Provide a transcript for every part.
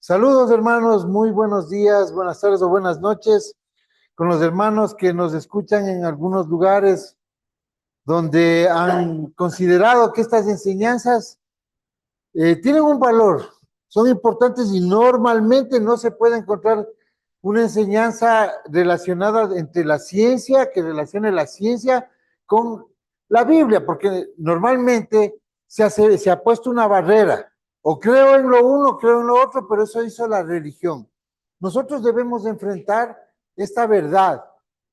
Saludos hermanos, muy buenos días, buenas tardes o buenas noches con los hermanos que nos escuchan en algunos lugares donde han considerado que estas enseñanzas tienen un valor, son importantes y normalmente no se puede encontrar una enseñanza relacionada entre la ciencia, que relacione la ciencia con la Biblia, porque normalmente se ha puesto una barrera, o creo en lo uno, creo en lo otro, pero eso hizo la religión. Nosotros debemos enfrentar esta verdad,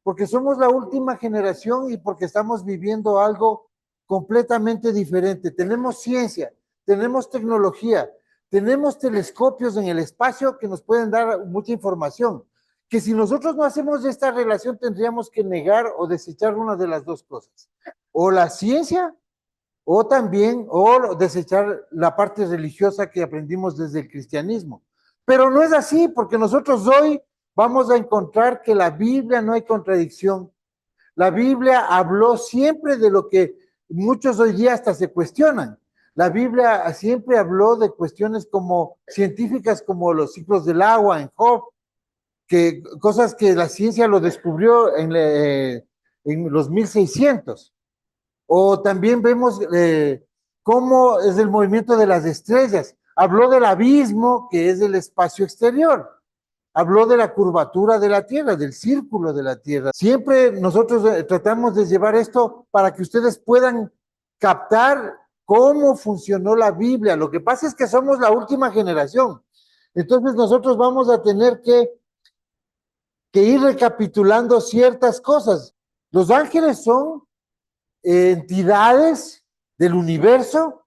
porque somos la última generación y porque estamos viviendo algo completamente diferente. Tenemos ciencia, tenemos tecnología, tenemos telescopios en el espacio que nos pueden dar mucha información, que si nosotros no hacemos esta relación tendríamos que negar o desechar una de las dos cosas, o la ciencia o también, o desechar la parte religiosa que aprendimos desde el cristianismo. Pero no es así, porque nosotros hoy vamos a encontrar que la Biblia no hay contradicción. La Biblia habló siempre de lo que muchos hoy día hasta se cuestionan. La Biblia siempre habló de cuestiones como científicas, como los ciclos del agua en Job, que cosas que la ciencia lo descubrió en los 1600. O también vemos cómo es el movimiento de las estrellas. Habló del abismo, que es el espacio exterior. Habló de la curvatura de la Tierra, del círculo de la Tierra. Siempre nosotros tratamos de llevar esto para que ustedes puedan captar cómo funcionó la Biblia. Lo que pasa es que somos la última generación. Entonces nosotros vamos a tener que ir recapitulando ciertas cosas. Los ángeles son entidades del universo.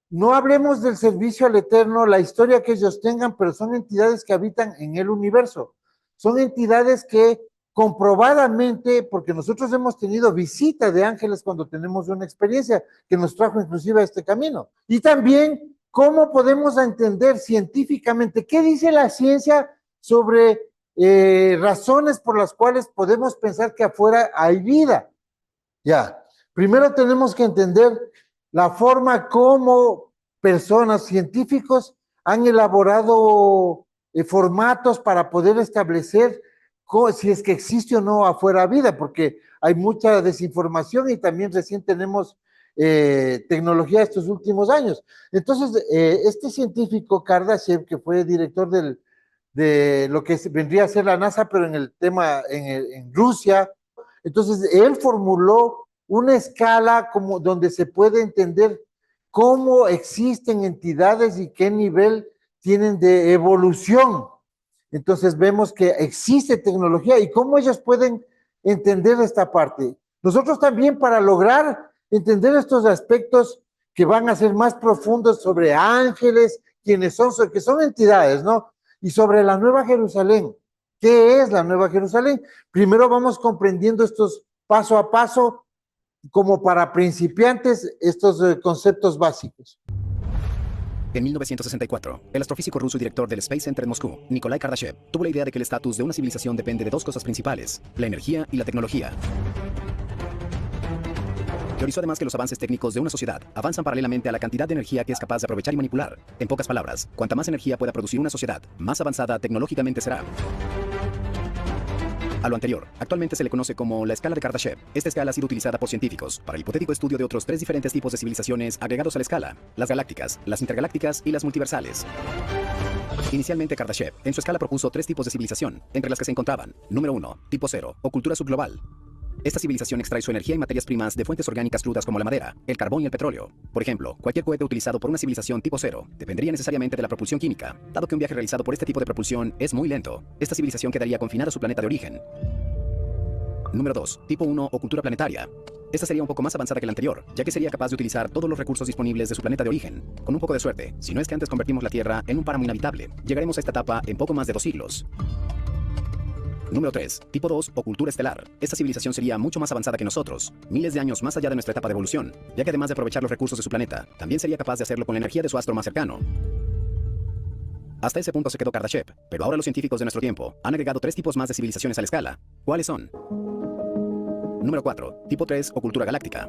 No hablemos del servicio al Eterno, la historia que ellos tengan, pero son entidades que habitan en el universo. Son entidades que comprobadamente, porque nosotros hemos tenido visita de ángeles cuando tenemos una experiencia que nos trajo inclusive a este camino. Y también, ¿cómo podemos entender científicamente qué dice la ciencia sobre razones por las cuales podemos pensar que afuera hay vida? Ya, primero tenemos que entender la forma como personas, científicos, han elaborado formatos para poder establecer si es que existe o no afuera vida, porque hay mucha desinformación y también recién tenemos tecnología estos últimos años. Entonces, este científico Kardashev, que fue director de lo que vendría a ser la NASA, pero en el tema en Rusia, entonces él formuló una escala como donde se puede entender cómo existen entidades y qué nivel tienen de evolución. Entonces vemos que existe tecnología y cómo ellos pueden entender esta parte. Nosotros también, para lograr entender estos aspectos que van a ser más profundos sobre ángeles, quienes son, que son entidades, ¿no? Y sobre la Nueva Jerusalén. ¿Qué es la Nueva Jerusalén? Primero vamos comprendiendo estos paso a paso, como para principiantes, estos conceptos básicos. En 1964, el astrofísico ruso y director del Space Center en Moscú, Nikolai Kardashev, tuvo la idea de que el estatus de una civilización depende de dos cosas principales: la energía y la tecnología. Teorizó además que los avances técnicos de una sociedad avanzan paralelamente a la cantidad de energía que es capaz de aprovechar y manipular. En pocas palabras, cuanta más energía pueda producir una sociedad, más avanzada tecnológicamente será. A lo anterior, actualmente se le conoce como la escala de Kardashev. Esta escala ha sido utilizada por científicos para el hipotético estudio de otros 3 diferentes tipos de civilizaciones agregados a la escala: las galácticas, las intergalácticas y las multiversales. Inicialmente, Kardashev en su escala propuso 3 tipos de civilización, entre las que se encontraban: número 1, tipo 0, o cultura subglobal. Esta civilización extrae su energía y materias primas de fuentes orgánicas crudas como la madera, el carbón y el petróleo. Por ejemplo, cualquier cohete utilizado por una civilización tipo 0 dependería necesariamente de la propulsión química, dado que un viaje realizado por este tipo de propulsión es muy lento. Esta civilización quedaría confinada a su planeta de origen. Número 2, tipo 1 o cultura planetaria. Esta sería un poco más avanzada que la anterior, ya que sería capaz de utilizar todos los recursos disponibles de su planeta de origen. Con un poco de suerte, si no es que antes convertimos la Tierra en un páramo inhabitable, llegaremos a esta etapa en poco más de 2 siglos. Número 3, tipo 2 o cultura estelar. Esta civilización sería mucho más avanzada que nosotros, miles de años más allá de nuestra etapa de evolución, ya que además de aprovechar los recursos de su planeta, también sería capaz de hacerlo con la energía de su astro más cercano. Hasta ese punto se quedó Kardashev, pero ahora los científicos de nuestro tiempo han agregado 3 tipos más de civilizaciones a la escala. ¿Cuáles son? Número 4, tipo 3 o cultura galáctica.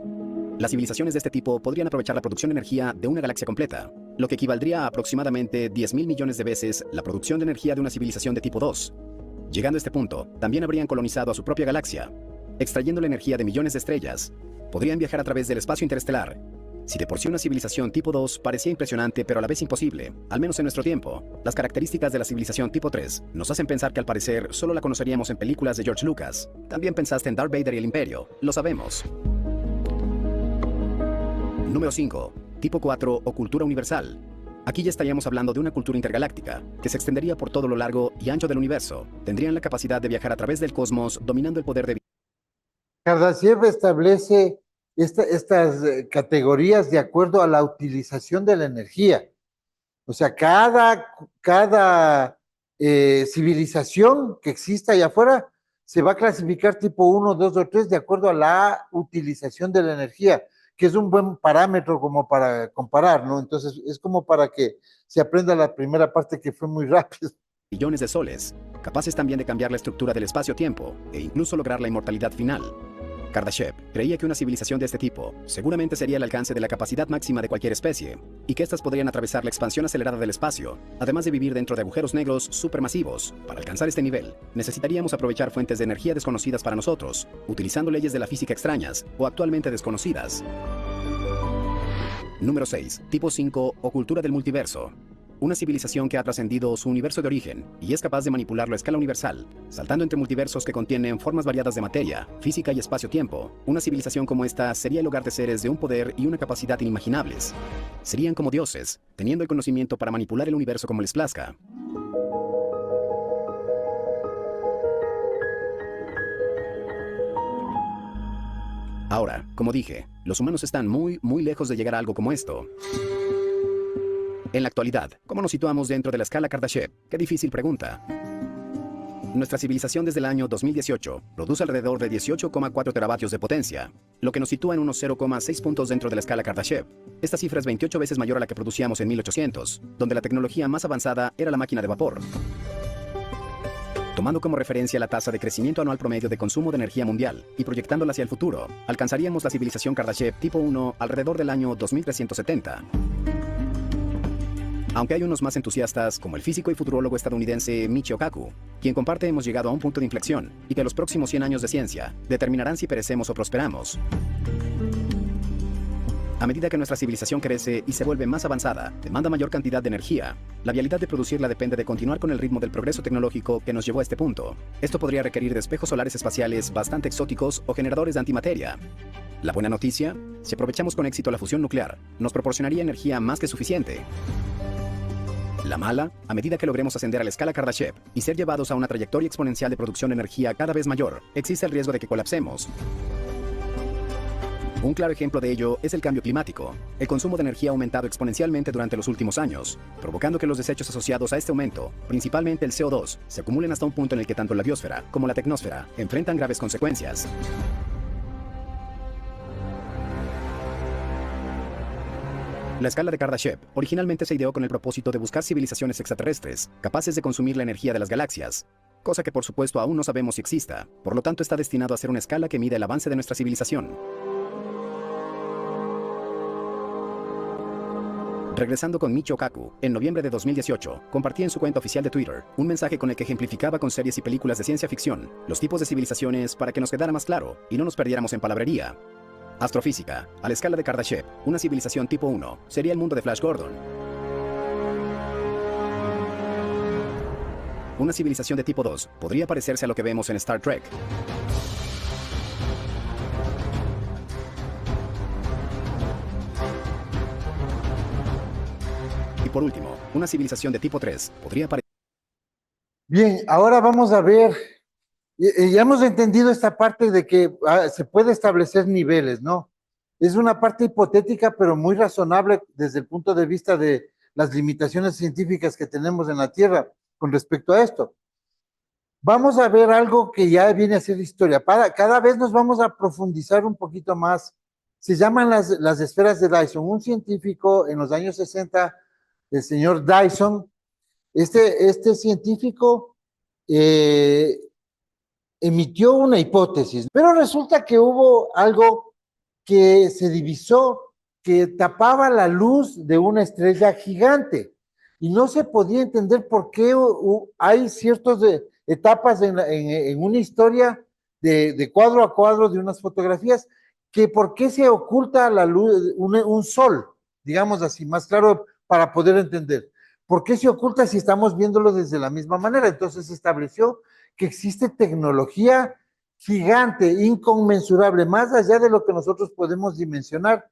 Las civilizaciones de este tipo podrían aprovechar la producción de energía de una galaxia completa. lo que equivaldría a aproximadamente 10.000 millones de veces la producción de energía de una civilización de tipo 2. Llegando a este punto, también habrían colonizado a su propia galaxia, extrayendo la energía de millones de estrellas. Podrían viajar a través del espacio interestelar. Si de por sí una civilización tipo 2 parecía impresionante pero a la vez imposible, al menos en nuestro tiempo, las características de la civilización tipo 3 nos hacen pensar que al parecer solo la conoceríamos en películas de George Lucas. También pensaste en Darth Vader y el Imperio, lo sabemos. Número 5. Tipo 4 o cultura universal. Aquí ya estaríamos hablando de una cultura intergaláctica, que se extendería por todo lo largo y ancho del universo. Tendrían la capacidad de viajar a través del cosmos, dominando el poder de... Kardashev establece estas categorías de acuerdo a la utilización de la energía. O sea, cada civilización que exista allá afuera se va a clasificar tipo 1, 2 o 3 de acuerdo a la utilización de la energía, que es un buen parámetro como para comparar, ¿no? Entonces, es como para que se aprenda la primera parte que fue muy rápido. Billones de soles, capaces también de cambiar la estructura del espacio-tiempo e incluso lograr la inmortalidad final. Kardashev creía que una civilización de este tipo seguramente sería el alcance de la capacidad máxima de cualquier especie, y que éstas podrían atravesar la expansión acelerada del espacio, además de vivir dentro de agujeros negros supermasivos. Para alcanzar este nivel, necesitaríamos aprovechar fuentes de energía desconocidas para nosotros, utilizando leyes de la física extrañas o actualmente desconocidas. Número 6. Tipo 5 o cultura del multiverso. Una civilización que ha trascendido su universo de origen y es capaz de manipularlo a escala universal, saltando entre multiversos que contienen formas variadas de materia, física y espacio-tiempo. Una civilización como esta sería el hogar de seres de un poder y una capacidad inimaginables. Serían como dioses, teniendo el conocimiento para manipular el universo como les plazca. Ahora, como dije, los humanos están muy lejos de llegar a algo como esto. En la actualidad, ¿cómo nos situamos dentro de la escala Kardashev? Qué difícil pregunta. Nuestra civilización desde el año 2018 produce alrededor de 18,4 teravatios de potencia, lo que nos sitúa en unos 0,6 puntos dentro de la escala Kardashev. Esta cifra es 28 veces mayor a la que producíamos en 1800, donde la tecnología más avanzada era la máquina de vapor. Tomando como referencia la tasa de crecimiento anual promedio de consumo de energía mundial y proyectándola hacia el futuro, alcanzaríamos la civilización Kardashev tipo 1 alrededor del año 2370. Aunque hay unos más entusiastas, como el físico y futurólogo estadounidense Michio Kaku, quien comparte hemos llegado a un punto de inflexión y que los próximos 100 años de ciencia determinarán si perecemos o prosperamos. A medida que nuestra civilización crece y se vuelve más avanzada, demanda mayor cantidad de energía. La viabilidad de producirla depende de continuar con el ritmo del progreso tecnológico que nos llevó a este punto. Esto podría requerir de espejos solares espaciales bastante exóticos o generadores de antimateria. La buena noticia, si aprovechamos con éxito la fusión nuclear, nos proporcionaría energía más que suficiente. La mala, a medida que logremos ascender a la escala Kardashev y ser llevados a una trayectoria exponencial de producción de energía cada vez mayor, existe el riesgo de que colapsemos. Un claro ejemplo de ello es el cambio climático. El consumo de energía ha aumentado exponencialmente durante los últimos años, provocando que los desechos asociados a este aumento, principalmente el CO2, se acumulen hasta un punto en el que tanto la biosfera como la tecnosfera enfrentan graves consecuencias. La escala de Kardashev originalmente se ideó con el propósito de buscar civilizaciones extraterrestres, capaces de consumir la energía de las galaxias, cosa que por supuesto aún no sabemos si exista, por lo tanto está destinado a ser una escala que mida el avance de nuestra civilización. Regresando con Michio Kaku, en noviembre de 2018, compartía en su cuenta oficial de Twitter un mensaje con el que ejemplificaba con series y películas de ciencia ficción los tipos de civilizaciones para que nos quedara más claro y no nos perdiéramos en palabrería. Astrofísica. A la escala de Kardashev, una civilización tipo 1 sería el mundo de Flash Gordon. Una civilización de tipo 2 podría parecerse a lo que vemos en Star Trek. Y por último, una civilización de tipo 3 podría parecer... Bien, ahora vamos a ver, ya hemos entendido esta parte de que se puede establecer niveles, ¿no? Es una parte hipotética, pero muy razonable desde el punto de vista de las limitaciones científicas que tenemos en la Tierra con respecto a esto. Vamos a ver algo que ya viene a ser historia. Cada vez nos vamos a profundizar un poquito más. Se llaman las esferas de Dyson. Un científico en los años 60, el señor Dyson, este científico emitió una hipótesis, pero resulta que hubo algo que se divisó que tapaba la luz de una estrella gigante y no se podía entender por qué hay ciertas etapas en una historia de cuadro a cuadro de unas fotografías que por qué se oculta la luz, un sol, digamos así, más claro para poder entender. ¿Por qué se oculta si estamos viéndolo desde la misma manera? Entonces se estableció que existe tecnología gigante, inconmensurable, más allá de lo que nosotros podemos dimensionar,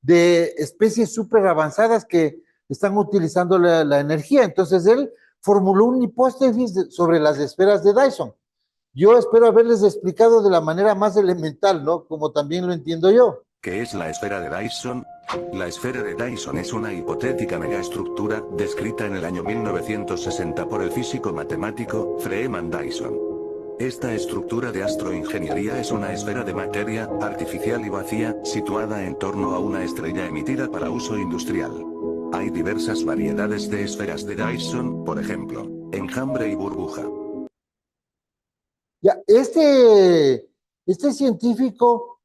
de especies súper avanzadas que están utilizando la energía. Entonces él formuló una hipótesis sobre las esferas de Dyson. Yo espero haberles explicado de la manera más elemental, ¿no? Como también lo entiendo yo. ¿Qué es la esfera de Dyson? La esfera de Dyson es una hipotética megaestructura, descrita en el año 1960 por el físico matemático, Freeman Dyson. Esta estructura de astroingeniería es una esfera de materia, artificial y vacía, situada en torno a una estrella emitida para uso industrial. Hay diversas variedades de esferas de Dyson, por ejemplo, enjambre y burbuja. Ya, este científico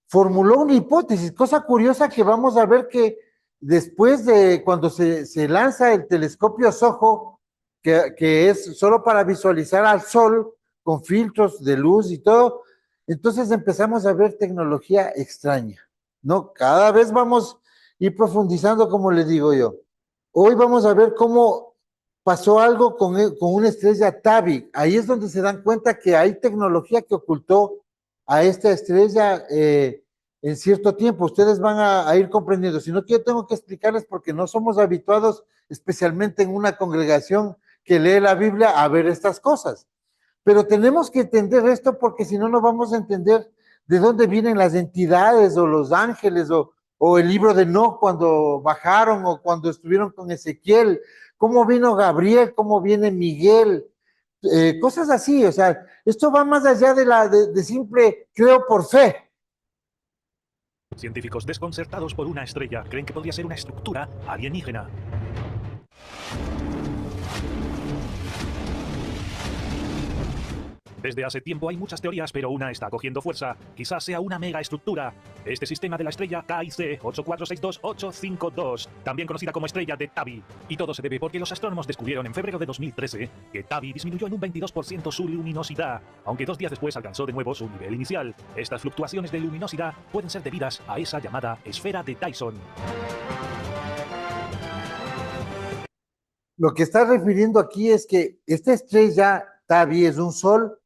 formuló una hipótesis, cosa curiosa que vamos a ver que después de cuando se lanza el telescopio SOHO, que es solo para visualizar al Sol con filtros de luz y todo, entonces empezamos a ver tecnología extraña, ¿no? Cada vez vamos a ir profundizando, como les digo yo. Hoy vamos a ver cómo pasó algo con una estrella Tabi. Ahí es donde se dan cuenta que hay tecnología que ocultó a esta estrella en cierto tiempo. Ustedes van a ir comprendiendo. Si no, yo tengo que explicarles porque no somos habituados, especialmente en una congregación que lee la Biblia, a ver estas cosas. Pero tenemos que entender esto porque si no, no vamos a entender de dónde vienen las entidades o los ángeles o el libro de Enoch cuando bajaron o cuando estuvieron con Ezequiel, cómo vino Gabriel, cómo viene Miguel, cosas así. O sea, esto va más allá de simple creo por fe. Científicos desconcertados por una estrella creen que podría ser una estructura alienígena. Desde hace tiempo hay muchas teorías, pero una está cogiendo fuerza. Quizás sea una megaestructura. Este sistema de la estrella KIC 8462852, también conocida como estrella de Tabi. Y todo se debe porque los astrónomos descubrieron en febrero de 2013 que Tabi disminuyó en un 22% su luminosidad, aunque 2 días después alcanzó de nuevo su nivel inicial. Estas fluctuaciones de luminosidad pueden ser debidas a esa llamada esfera de Dyson. Lo que está refiriendo aquí es que esta estrella Tabi es un sol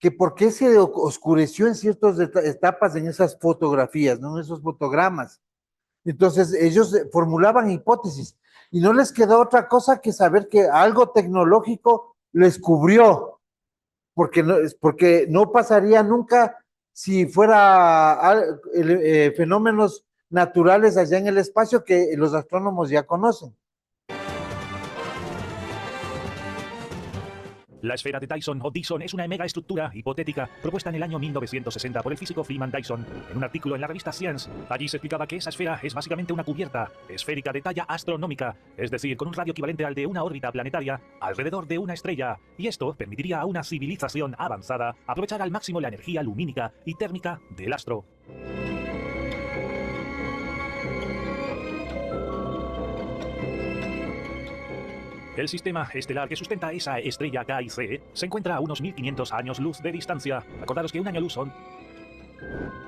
que por qué se oscureció en ciertas etapas en esas fotografías, ¿no? En esos fotogramas. Entonces ellos formulaban hipótesis y no les quedó otra cosa que saber que algo tecnológico les cubrió, porque no pasaría nunca si fuera fenómenos naturales allá en el espacio que los astrónomos ya conocen. La esfera de Dyson o Dyson es una megaestructura hipotética propuesta en el año 1960 por el físico Freeman Dyson en un artículo en la revista Science. Allí se explicaba que esa esfera es básicamente una cubierta esférica de talla astronómica, es decir, con un radio equivalente al de una órbita planetaria alrededor de una estrella, y esto permitiría a una civilización avanzada aprovechar al máximo la energía lumínica y térmica del astro. El sistema estelar que sustenta esa estrella KIC se encuentra a unos 1500 años luz de distancia. Acordaros que un año luz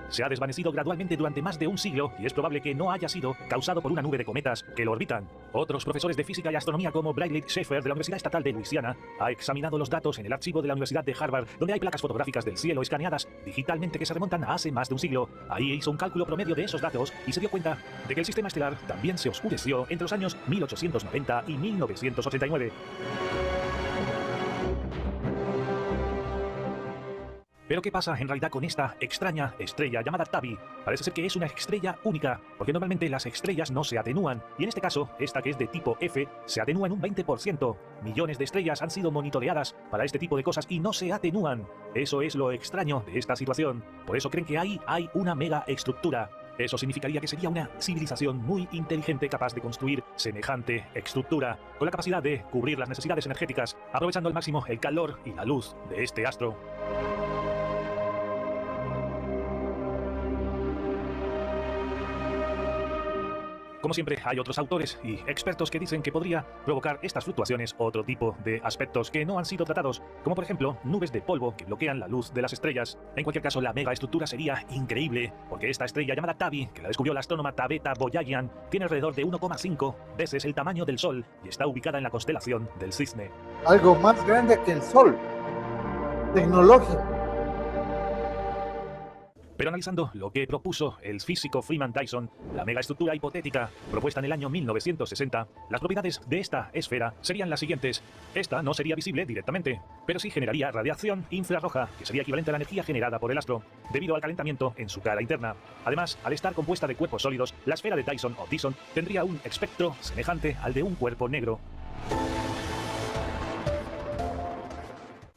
se ha desvanecido gradualmente durante más de un siglo y es probable que no haya sido causado por una nube de cometas que lo orbitan. Otros profesores de física y astronomía como Bradley Schaeffer de la Universidad Estatal de Luisiana ha examinado los datos en el archivo de la Universidad de Harvard, donde hay placas fotográficas del cielo escaneadas digitalmente que se remontan a hace más de un siglo. Ahí hizo un cálculo promedio de esos datos y se dio cuenta de que el sistema estelar también se oscureció entre los años 1890 y 1989. Pero ¿qué pasa en realidad con esta extraña estrella llamada Tabi? Parece ser que es una estrella única, porque normalmente las estrellas no se atenúan, y en este caso, esta que es de tipo F, se atenúa en un 20%. Millones de estrellas han sido monitoreadas para este tipo de cosas y no se atenúan. Eso es lo extraño de esta situación. Por eso creen que ahí hay una mega estructura. Eso significaría que sería una civilización muy inteligente capaz de construir semejante estructura, con la capacidad de cubrir las necesidades energéticas, aprovechando al máximo el calor y la luz de este astro. Como siempre, hay otros autores y expertos que dicen que podría provocar estas fluctuaciones otro tipo de aspectos que no han sido tratados, como por ejemplo nubes de polvo que bloquean la luz de las estrellas. En cualquier caso, la megaestructura sería increíble, porque esta estrella llamada Tabi, que la descubrió la astrónoma Tabeta Boyajian, tiene alrededor de 1,5 veces el tamaño del Sol y está ubicada en la constelación del Cisne. Algo más grande que el Sol, tecnológico. Pero analizando lo que propuso el físico Freeman Dyson, la megaestructura hipotética propuesta en el año 1960, las propiedades de esta esfera serían las siguientes. Esta no sería visible directamente, pero sí generaría radiación infrarroja, que sería equivalente a la energía generada por el astro, debido al calentamiento en su cara interna. Además, al estar compuesta de cuerpos sólidos, la esfera de Dyson o Dyson tendría un espectro semejante al de un cuerpo negro.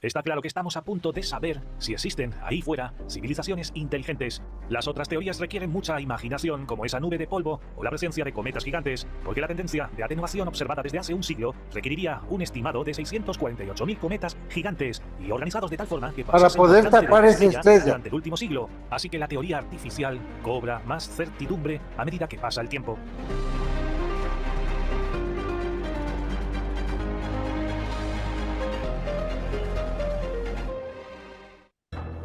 Está claro que estamos a punto de saber si existen ahí fuera civilizaciones inteligentes. Las otras teorías requieren mucha imaginación, como esa nube de polvo o la presencia de cometas gigantes, porque la tendencia de atenuación observada desde hace un siglo requeriría un estimado de 648.000 cometas gigantes y organizados de tal forma que para poder tapar esa estrella durante el último siglo. Así que la teoría artificial cobra más certidumbre a medida que pasa el tiempo.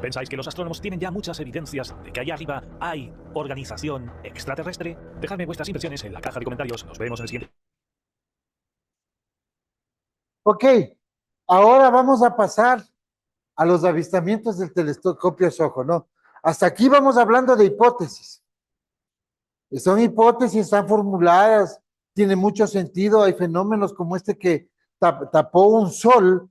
¿Pensáis que los astrónomos tienen ya muchas evidencias de que allá arriba hay organización extraterrestre? Dejadme vuestras impresiones en la caja de comentarios. Nos vemos en el siguiente. Ok, ahora vamos a pasar a los avistamientos del telescopio SOHO, ¿no? Hasta aquí vamos hablando de hipótesis. Son hipótesis, están formuladas, tiene mucho sentido. Hay fenómenos como este que tapó un sol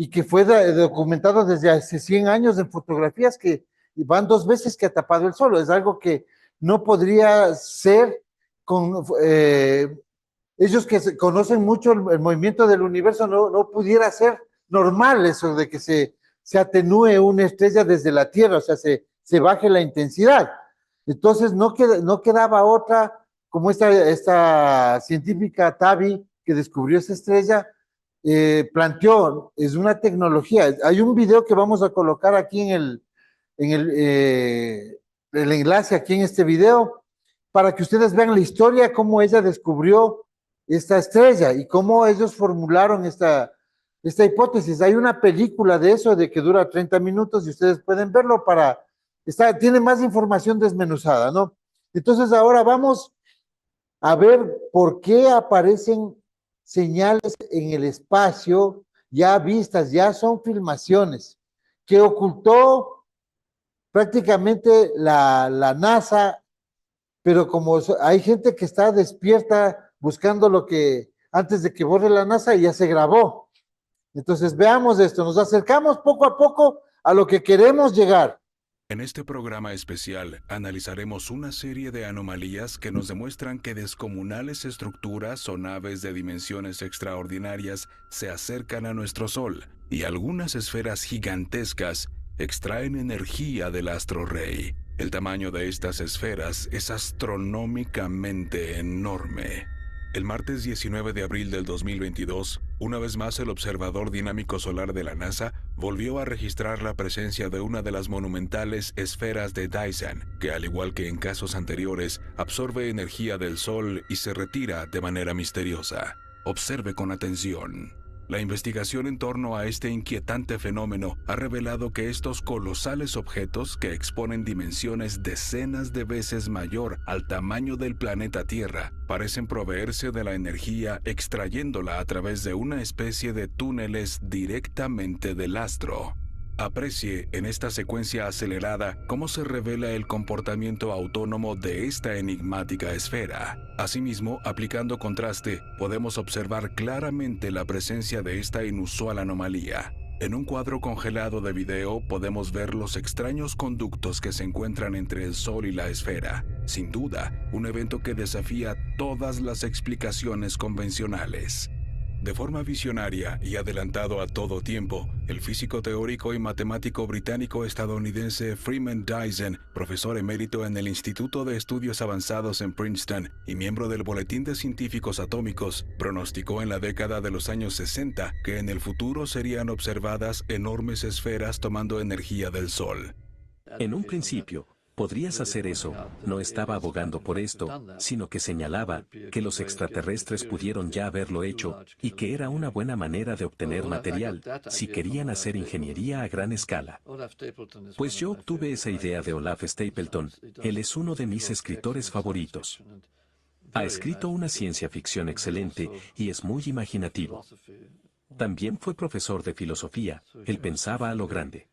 y que fue documentado desde hace 100 años en fotografías, que van 2 veces que ha tapado el sol. Es algo que no podría ser con... ellos que conocen mucho el movimiento del universo, no pudiera ser normal eso de que se atenúe una estrella desde la Tierra, o sea, se baje la intensidad. Entonces no quedaba otra, como esta científica Tabi, que descubrió esa estrella, planteó, es una tecnología. Hay un video que vamos a colocar aquí en el enlace aquí en este video, para que ustedes vean la historia, cómo ella descubrió esta estrella y cómo ellos formularon esta hipótesis. Hay una película de eso, de que dura 30 minutos y ustedes pueden verlo tiene más información desmenuzada, ¿no? Entonces ahora vamos a ver por qué aparecen señales en el espacio ya vistas, ya son filmaciones que ocultó prácticamente la NASA, pero como hay gente que está despierta buscando lo que antes de que borre la NASA ya se grabó. Entonces veamos esto, nos acercamos poco a poco a lo que queremos llegar. En este programa especial analizaremos una serie de anomalías que nos demuestran que descomunales estructuras o naves de dimensiones extraordinarias se acercan a nuestro Sol y algunas esferas gigantescas extraen energía del astro rey. El tamaño de estas esferas es astronómicamente enorme. El martes 19 de abril del 2022, una vez más el Observador Dinámico Solar de la NASA volvió a registrar la presencia de una de las monumentales esferas de Dyson, que al igual que en casos anteriores, absorbe energía del Sol y se retira de manera misteriosa. Observe con atención. La investigación en torno a este inquietante fenómeno ha revelado que estos colosales objetos, que exponen dimensiones decenas de veces mayor al tamaño del planeta Tierra, parecen proveerse de la energía extrayéndola a través de una especie de túneles directamente del astro. Aprecie en esta secuencia acelerada cómo se revela el comportamiento autónomo de esta enigmática esfera. Asimismo, aplicando contraste, podemos observar claramente la presencia de esta inusual anomalía. En un cuadro congelado de video podemos ver los extraños conductos que se encuentran entre el Sol y la esfera. Sin duda, un evento que desafía todas las explicaciones convencionales. De forma visionaria y adelantado a todo tiempo, el físico teórico y matemático británico-estadounidense Freeman Dyson, profesor emérito en el Instituto de Estudios Avanzados en Princeton y miembro del Boletín de Científicos Atómicos, pronosticó en la década de los años 60 que en el futuro serían observadas enormes esferas tomando energía del Sol. En un principio, Podrías hacer eso. No estaba abogando por esto, sino que señalaba que los extraterrestres pudieron ya haberlo hecho y que era una buena manera de obtener material si querían hacer ingeniería a gran escala. Pues yo obtuve esa idea de Olaf Stapleton. Él es uno de mis escritores favoritos. Ha escrito una ciencia ficción excelente y es muy imaginativo. También fue profesor de filosofía. Él pensaba a lo grande.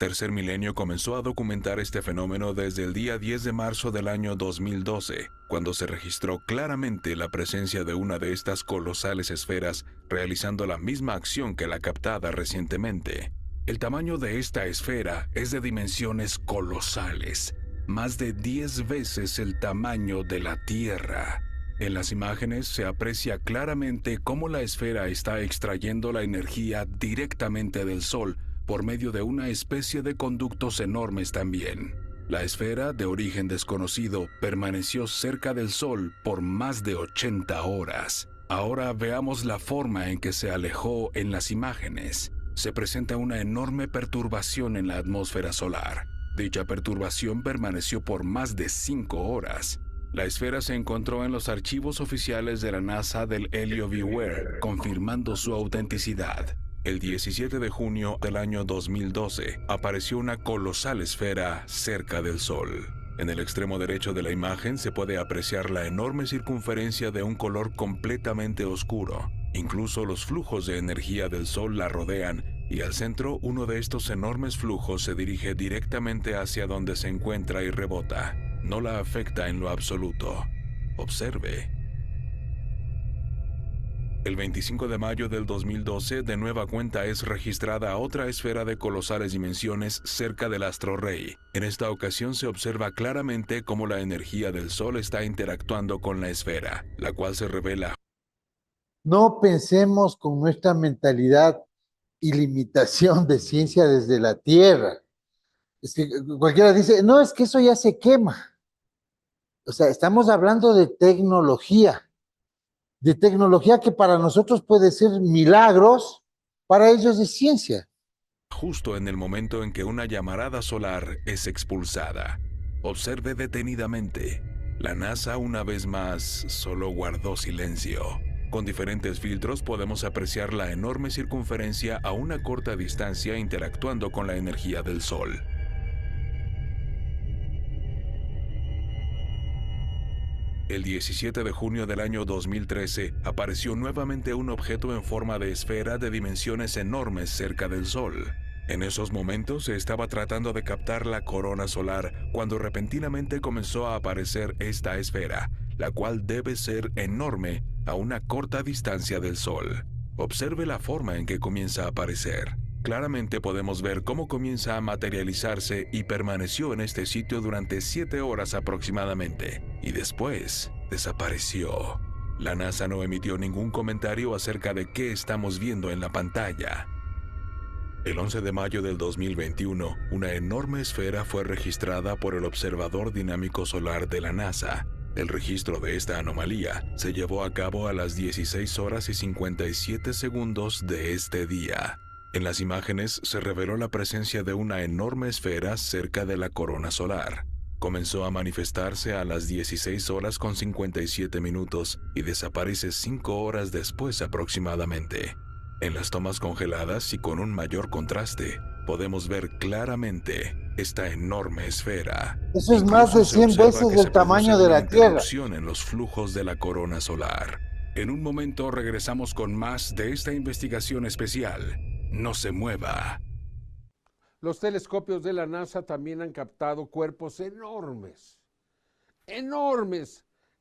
Tercer Milenio comenzó a documentar este fenómeno desde el día 10 de marzo del año 2012, cuando se registró claramente la presencia de una de estas colosales esferas realizando la misma acción que la captada recientemente. El tamaño de esta esfera es de dimensiones colosales, más de 10 veces el tamaño de la Tierra. En las imágenes se aprecia claramente cómo la esfera está extrayendo la energía directamente del Sol, por medio de una especie de conductos enormes también. La esfera, de origen desconocido, permaneció cerca del Sol por más de 80 horas. Ahora veamos la forma en que se alejó en las imágenes. Se presenta una enorme perturbación en la atmósfera solar. Dicha perturbación permaneció por más de 5 horas. La esfera se encontró en los archivos oficiales de la NASA del Helio Beware, confirmando su autenticidad. El 17 de junio del año 2012, apareció una colosal esfera cerca del Sol. En el extremo derecho de la imagen se puede apreciar la enorme circunferencia de un color completamente oscuro. Incluso los flujos de energía del Sol la rodean, y al centro uno de estos enormes flujos se dirige directamente hacia donde se encuentra y rebota. No la afecta en lo absoluto. Observe. El 25 de mayo del 2012, de nueva cuenta es registrada otra esfera de colosales dimensiones cerca del astro rey. En esta ocasión se observa claramente cómo la energía del Sol está interactuando con la esfera, la cual se revela. No pensemos con nuestra mentalidad y limitación de ciencia desde la Tierra. Es que cualquiera dice, no, es que eso ya se quema. O sea, estamos hablando de tecnología que para nosotros puede ser milagros, para ellos es ciencia. Justo en el momento en que una llamarada solar es expulsada. Observe detenidamente. La NASA una vez más solo guardó silencio. Con diferentes filtros podemos apreciar la enorme circunferencia a una corta distancia interactuando con la energía del Sol. El 17 de junio del año 2013 apareció nuevamente un objeto en forma de esfera de dimensiones enormes cerca del Sol. En esos momentos se estaba tratando de captar la corona solar cuando repentinamente comenzó a aparecer esta esfera, la cual debe ser enorme a una corta distancia del Sol. Observe la forma en que comienza a aparecer. Claramente podemos ver cómo comienza a materializarse y permaneció en este sitio durante 7 horas aproximadamente, y después desapareció. La NASA no emitió ningún comentario acerca de qué estamos viendo en la pantalla. El 11 de mayo del 2021, una enorme esfera fue registrada por el Observador Dinámico Solar de la NASA. El registro de esta anomalía se llevó a cabo a las 16 horas y 57 segundos de este día. En las imágenes se reveló la presencia de una enorme esfera cerca de la corona solar. Comenzó a manifestarse a las 16 horas con 57 minutos y desaparece 5 horas después aproximadamente. En las tomas congeladas y con un mayor contraste, podemos ver claramente esta enorme esfera. Eso es más de 100 veces el tamaño de la Tierra. En los flujos de la corona solar. En un momento regresamos con más de esta investigación especial. No se mueva. Los telescopios de la NASA también han captado cuerpos enormes,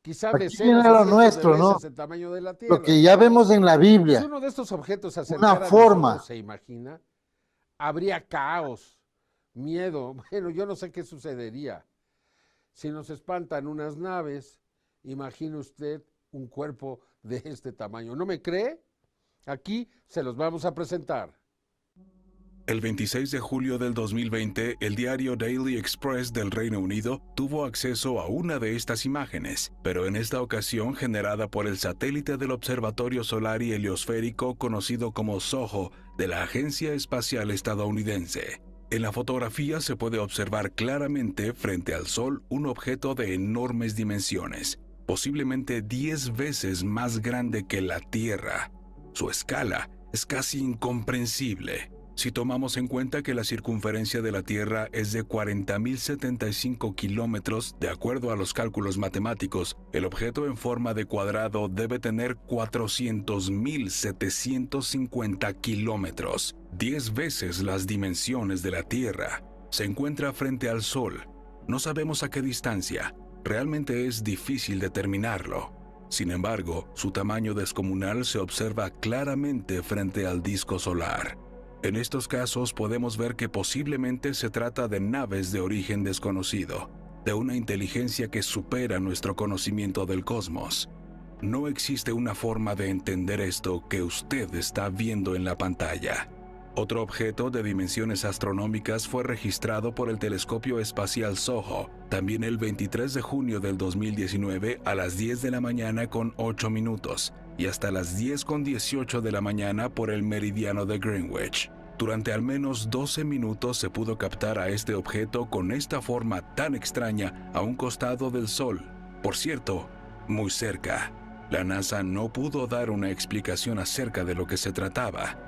quizá Aquí decenas viene lo de cientos nuestro, de ¿no? veces el tamaño de la Tierra. Lo que ya vemos en la Si Biblia. uno de estos objetos se Una acercara a forma. nosotros, se imagina, habría caos, miedo. Bueno, yo no sé qué sucedería. Si nos espantan unas naves, imagine usted un cuerpo de este tamaño. ¿No me cree? Aquí se los vamos a presentar. El 26 de julio del 2020, el diario Daily Express del Reino Unido tuvo acceso a una de estas imágenes, pero en esta ocasión generada por el satélite del Observatorio Solar y Heliosférico conocido como SOHO de la Agencia Espacial Estadounidense. En la fotografía se puede observar claramente frente al Sol un objeto de enormes dimensiones, posiblemente 10 veces más grande que la Tierra. Su escala es casi incomprensible. Si tomamos en cuenta que la circunferencia de la Tierra es de 40.075 kilómetros, de acuerdo a los cálculos matemáticos, el objeto en forma de cuadrado debe tener 400.750 kilómetros, 10 veces las dimensiones de la Tierra. Se encuentra frente al Sol. No sabemos a qué distancia. Realmente es difícil determinarlo. Sin embargo, su tamaño descomunal se observa claramente frente al disco solar. En estos casos podemos ver que posiblemente se trata de naves de origen desconocido, de una inteligencia que supera nuestro conocimiento del cosmos. No existe una forma de entender esto que usted está viendo en la pantalla. Otro objeto de dimensiones astronómicas fue registrado por el telescopio espacial SOHO, también el 23 de junio del 2019 a las 10 de la mañana con 8 minutos y hasta las 10:18 de la mañana por el meridiano de Greenwich. Durante al menos 12 minutos se pudo captar a este objeto con esta forma tan extraña a un costado del Sol. Por cierto, muy cerca. La NASA no pudo dar una explicación acerca de lo que se trataba.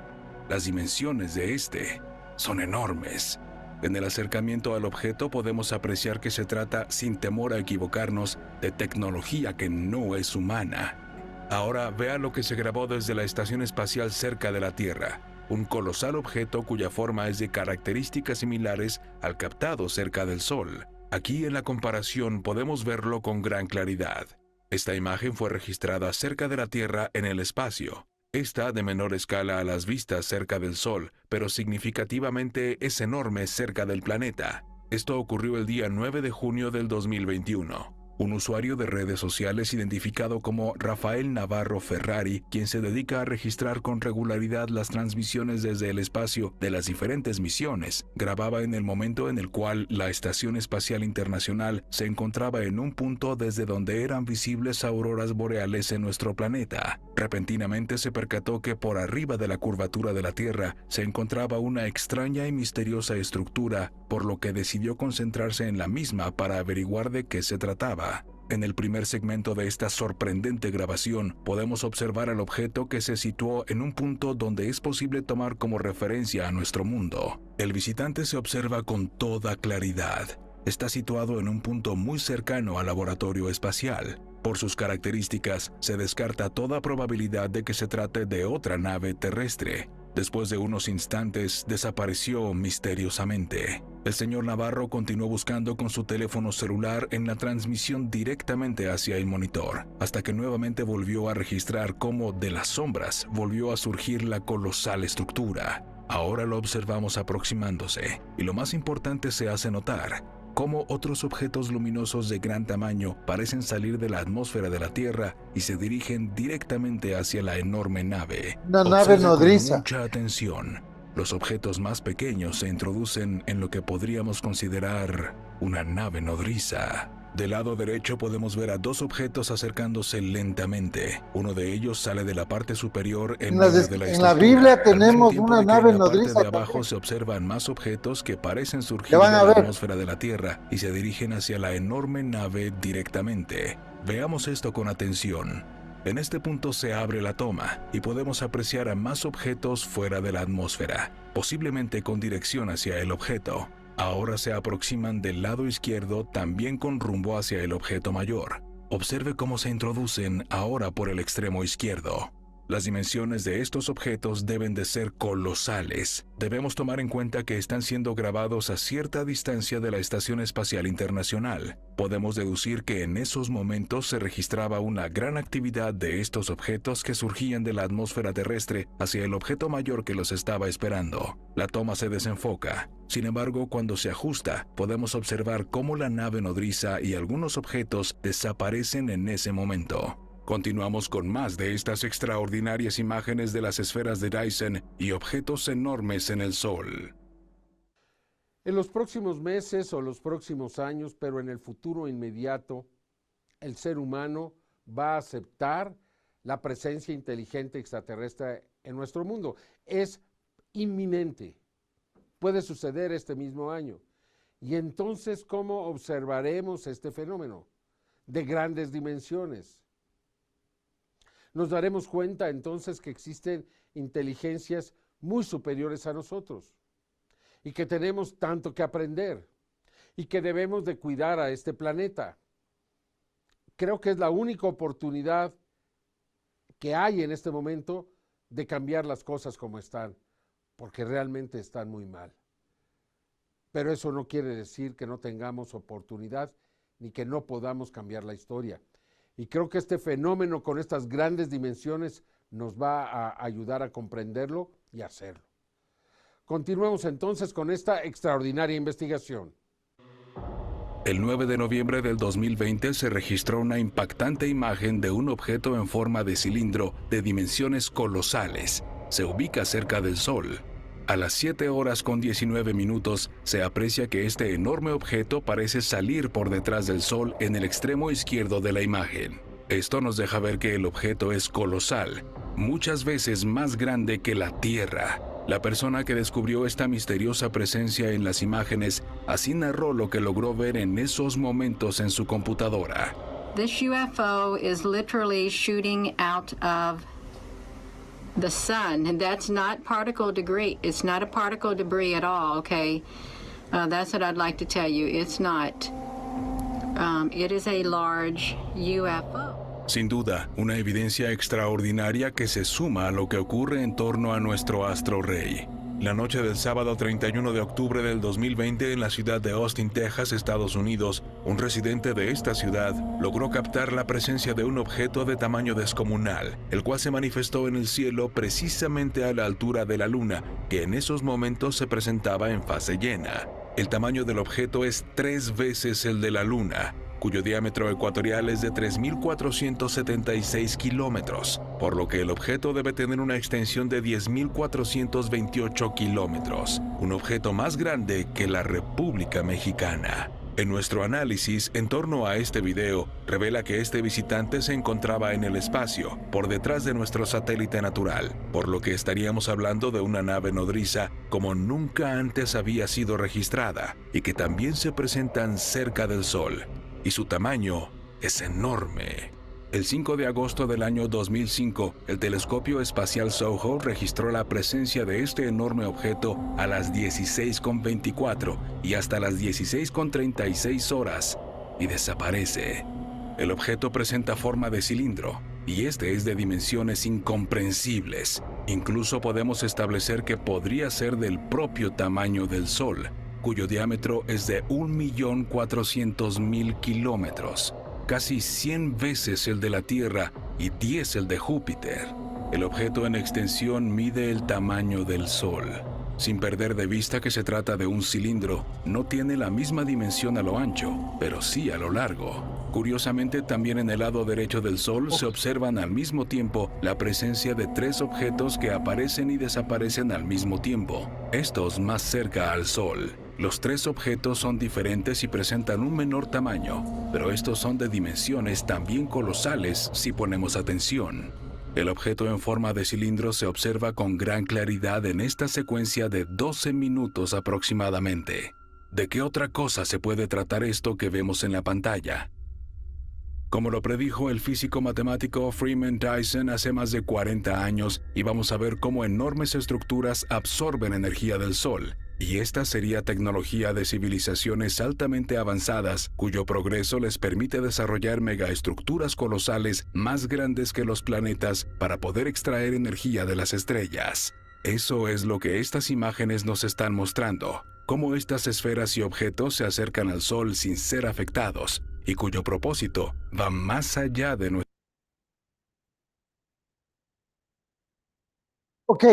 Las dimensiones de este son enormes. En el acercamiento al objeto podemos apreciar que se trata, sin temor a equivocarnos, de tecnología que no es humana. Ahora vea lo que se grabó desde la estación espacial cerca de la Tierra, un colosal objeto cuya forma es de características similares al captado cerca del Sol. Aquí en la comparación podemos verlo con gran claridad. Esta imagen fue registrada cerca de la Tierra en el espacio. Esta de menor escala a las vistas cerca del Sol, pero significativamente es enorme cerca del planeta. Esto ocurrió el día 9 de junio del 2021. Un usuario de redes sociales identificado como Rafael Navarro Ferrari, quien se dedica a registrar con regularidad las transmisiones desde el espacio de las diferentes misiones, grababa en el momento en el cual la Estación Espacial Internacional se encontraba en un punto desde donde eran visibles auroras boreales en nuestro planeta. Repentinamente se percató que por arriba de la curvatura de la Tierra se encontraba una extraña y misteriosa estructura, por lo que decidió concentrarse en la misma para averiguar de qué se trataba. En el primer segmento de esta sorprendente grabación podemos observar al objeto que se situó en un punto donde es posible tomar como referencia a nuestro mundo. El visitante se observa con toda claridad. Está situado en un punto muy cercano al laboratorio espacial. Por sus características, se descarta toda probabilidad de que se trate de otra nave terrestre. Después de unos instantes, desapareció misteriosamente. El señor Navarro continuó buscando con su teléfono celular en la transmisión directamente hacia el monitor, hasta que nuevamente volvió a registrar cómo de las sombras volvió a surgir la colosal estructura. Ahora lo observamos aproximándose, y lo más importante se hace notar, cómo otros objetos luminosos de gran tamaño parecen salir de la atmósfera de la Tierra y se dirigen directamente hacia la enorme nave. Una nave nodriza. Con mucha atención. Los objetos más pequeños se introducen en lo que podríamos considerar una nave nodriza. Del lado derecho podemos ver a dos objetos acercándose lentamente. Uno de ellos sale de la parte superior en medio de la estructura. En la Biblia tenemos una nave en la nodriza. parte de abajo se observan más objetos que parecen surgir de la atmósfera de la Tierra y se dirigen hacia la enorme nave directamente. Veamos esto con atención. En este punto se abre la toma y podemos apreciar a más objetos fuera de la atmósfera, posiblemente con dirección hacia el objeto. Ahora se aproximan del lado izquierdo, también con rumbo hacia el objeto mayor. Observe cómo se introducen ahora por el extremo izquierdo. Las dimensiones de estos objetos deben de ser colosales. Debemos tomar en cuenta que están siendo grabados a cierta distancia de la Estación Espacial Internacional. Podemos deducir que en esos momentos se registraba una gran actividad de estos objetos que surgían de la atmósfera terrestre hacia el objeto mayor que los estaba esperando. La toma se desenfoca. Sin embargo, cuando se ajusta, podemos observar cómo la nave nodriza y algunos objetos desaparecen en ese momento. Continuamos con más de estas extraordinarias imágenes de las esferas de Dyson y objetos enormes en el Sol. En los próximos meses o los próximos años, pero en el futuro inmediato, el ser humano va a aceptar la presencia inteligente extraterrestre en nuestro mundo. Es inminente. puede suceder este mismo año. Y entonces, ¿cómo observaremos este fenómeno de grandes dimensiones? Nos daremos cuenta entonces que existen inteligencias muy superiores a nosotros y que tenemos tanto que aprender y que debemos de cuidar a este planeta. Creo que es la única oportunidad que hay en este momento de cambiar las cosas como están, porque realmente están muy mal. Pero eso no quiere decir que no tengamos oportunidad ni que no podamos cambiar la historia. Y creo que este fenómeno con estas grandes dimensiones nos va a ayudar a comprenderlo y hacerlo. Continuemos entonces con esta extraordinaria investigación. El 9 de noviembre del 2020 se registró una impactante imagen de un objeto en forma de cilindro de dimensiones colosales. Se ubica cerca del Sol. A las 7:19 se aprecia que este enorme objeto parece salir por detrás del Sol en el extremo izquierdo de la imagen. Esto nos deja ver que el objeto es colosal, muchas veces más grande que la Tierra. La persona que descubrió esta misteriosa presencia en las imágenes así narró lo que logró ver en esos momentos en su computadora. This UFO is literally shooting out of the sun, and that's not particle debris. It's not a particle debris at all, okay? That's what I'd like to tell you. It's not. It is a large UFO. Sin duda, una evidencia extraordinaria que se suma a lo que ocurre en torno a nuestro astro rey. La noche del sábado 31 de octubre del 2020 en la ciudad de Austin, Texas, Estados Unidos, un residente de esta ciudad logró captar la presencia de un objeto de tamaño descomunal, el cual se manifestó en el cielo precisamente a la altura de la luna, que en esos momentos se presentaba en fase llena. El tamaño del objeto es 3 veces el de la luna, cuyo diámetro ecuatorial es de 3.476 kilómetros, por lo que el objeto debe tener una extensión de 10.428 kilómetros, un objeto más grande que la República Mexicana. En nuestro análisis en torno a este video, revela que este visitante se encontraba en el espacio, por detrás de nuestro satélite natural, por lo que estaríamos hablando de una nave nodriza como nunca antes había sido registrada, y que también se presentan cerca del Sol. Y su tamaño es enorme. El 5 de agosto del año 2005, el telescopio espacial SOHO registró la presencia de este enorme objeto a las 16:24 y hasta las 16:36 horas, y desaparece. El objeto presenta forma de cilindro, y este es de dimensiones incomprensibles. Incluso podemos establecer que podría ser del propio tamaño del Sol, cuyo diámetro es de 1.400.000 kilómetros, casi 100 veces el de la Tierra y 10 el de Júpiter. El objeto en extensión mide el tamaño del Sol. Sin perder de vista que se trata de un cilindro, no tiene la misma dimensión a lo ancho, pero sí a lo largo. Curiosamente, también en el lado derecho del Sol se observan al mismo tiempo la presencia de 3 objetos que aparecen y desaparecen al mismo tiempo, estos más cerca al Sol. Los 3 objetos son diferentes y presentan un menor tamaño, pero estos son de dimensiones también colosales si ponemos atención. El objeto en forma de cilindro se observa con gran claridad en esta secuencia de 12 minutos aproximadamente. ¿De qué otra cosa se puede tratar esto que vemos en la pantalla? Como lo predijo el físico matemático Freeman Dyson hace más de 40 años, íbamos a ver cómo enormes estructuras absorben energía del Sol, y esta sería tecnología de civilizaciones altamente avanzadas, cuyo progreso les permite desarrollar megaestructuras colosales más grandes que los planetas para poder extraer energía de las estrellas. Eso es lo que estas imágenes nos están mostrando, cómo estas esferas y objetos se acercan al Sol sin ser afectados, y cuyo propósito va más allá de nuestro... Ok,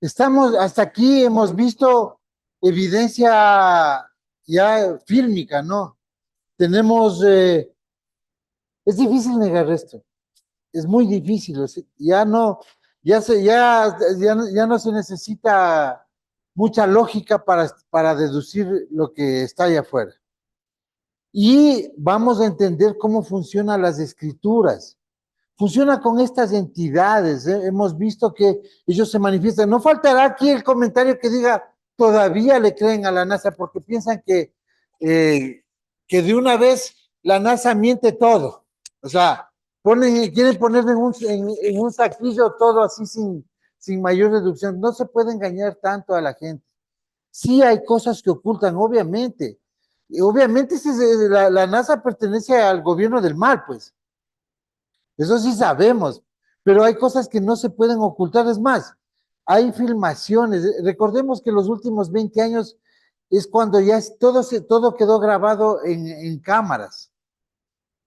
estamos hasta aquí, hemos visto evidencia ya fílmica, ¿no? Tenemos, es difícil negar esto, es muy difícil, ya no se necesita mucha lógica para deducir lo que está allá afuera. Y vamos a entender cómo funcionan las escrituras. Funciona con estas entidades, ¿eh? Hemos visto que ellos se manifiestan. No faltará aquí el comentario que diga, todavía le creen a la NASA porque piensan que de una vez la NASA miente todo. O sea, quieren poner en un saquillo todo así sin mayor reducción. No se puede engañar tanto a la gente. Sí hay cosas que ocultan, obviamente. Y obviamente la NASA pertenece al gobierno del mal, pues. Eso sí sabemos, pero hay cosas que no se pueden ocultar. Es más, hay filmaciones. Recordemos que los últimos 20 años es cuando ya todo quedó grabado en cámaras.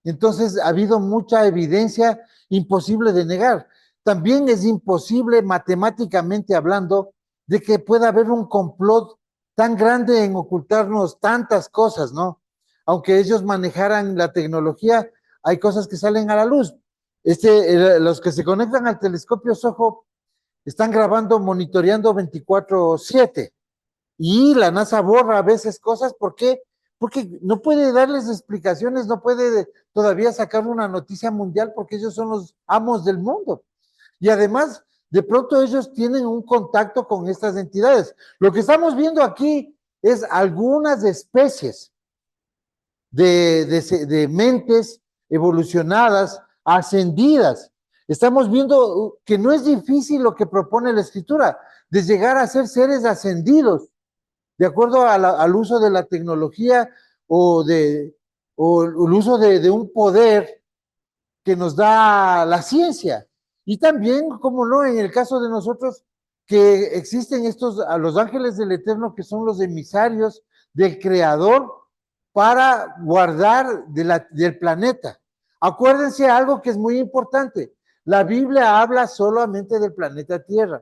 Entonces ha habido mucha evidencia imposible de negar. También es imposible matemáticamente hablando de que pueda haber un complot tan grande en ocultarnos tantas cosas, ¿no? Aunque ellos manejaran la tecnología, hay cosas que salen a la luz. Los que se conectan al telescopio SOHO están grabando, monitoreando 24/7 y la NASA borra a veces cosas. ¿Por qué? Porque no puede darles explicaciones, no puede todavía sacar una noticia mundial porque ellos son los amos del mundo. Y además, de pronto ellos tienen un contacto con estas entidades. Lo que estamos viendo aquí es algunas especies de mentes evolucionadas, ascendidas. Estamos viendo que no es difícil lo que propone la escritura, de llegar a ser seres ascendidos, de acuerdo al uso de la tecnología o el uso de un poder que nos da la ciencia. Y también, como no, en el caso de nosotros, que existen a los ángeles del Eterno, que son los emisarios del Creador para guardar del planeta. Acuérdense algo que es muy importante. La Biblia habla solamente del planeta Tierra.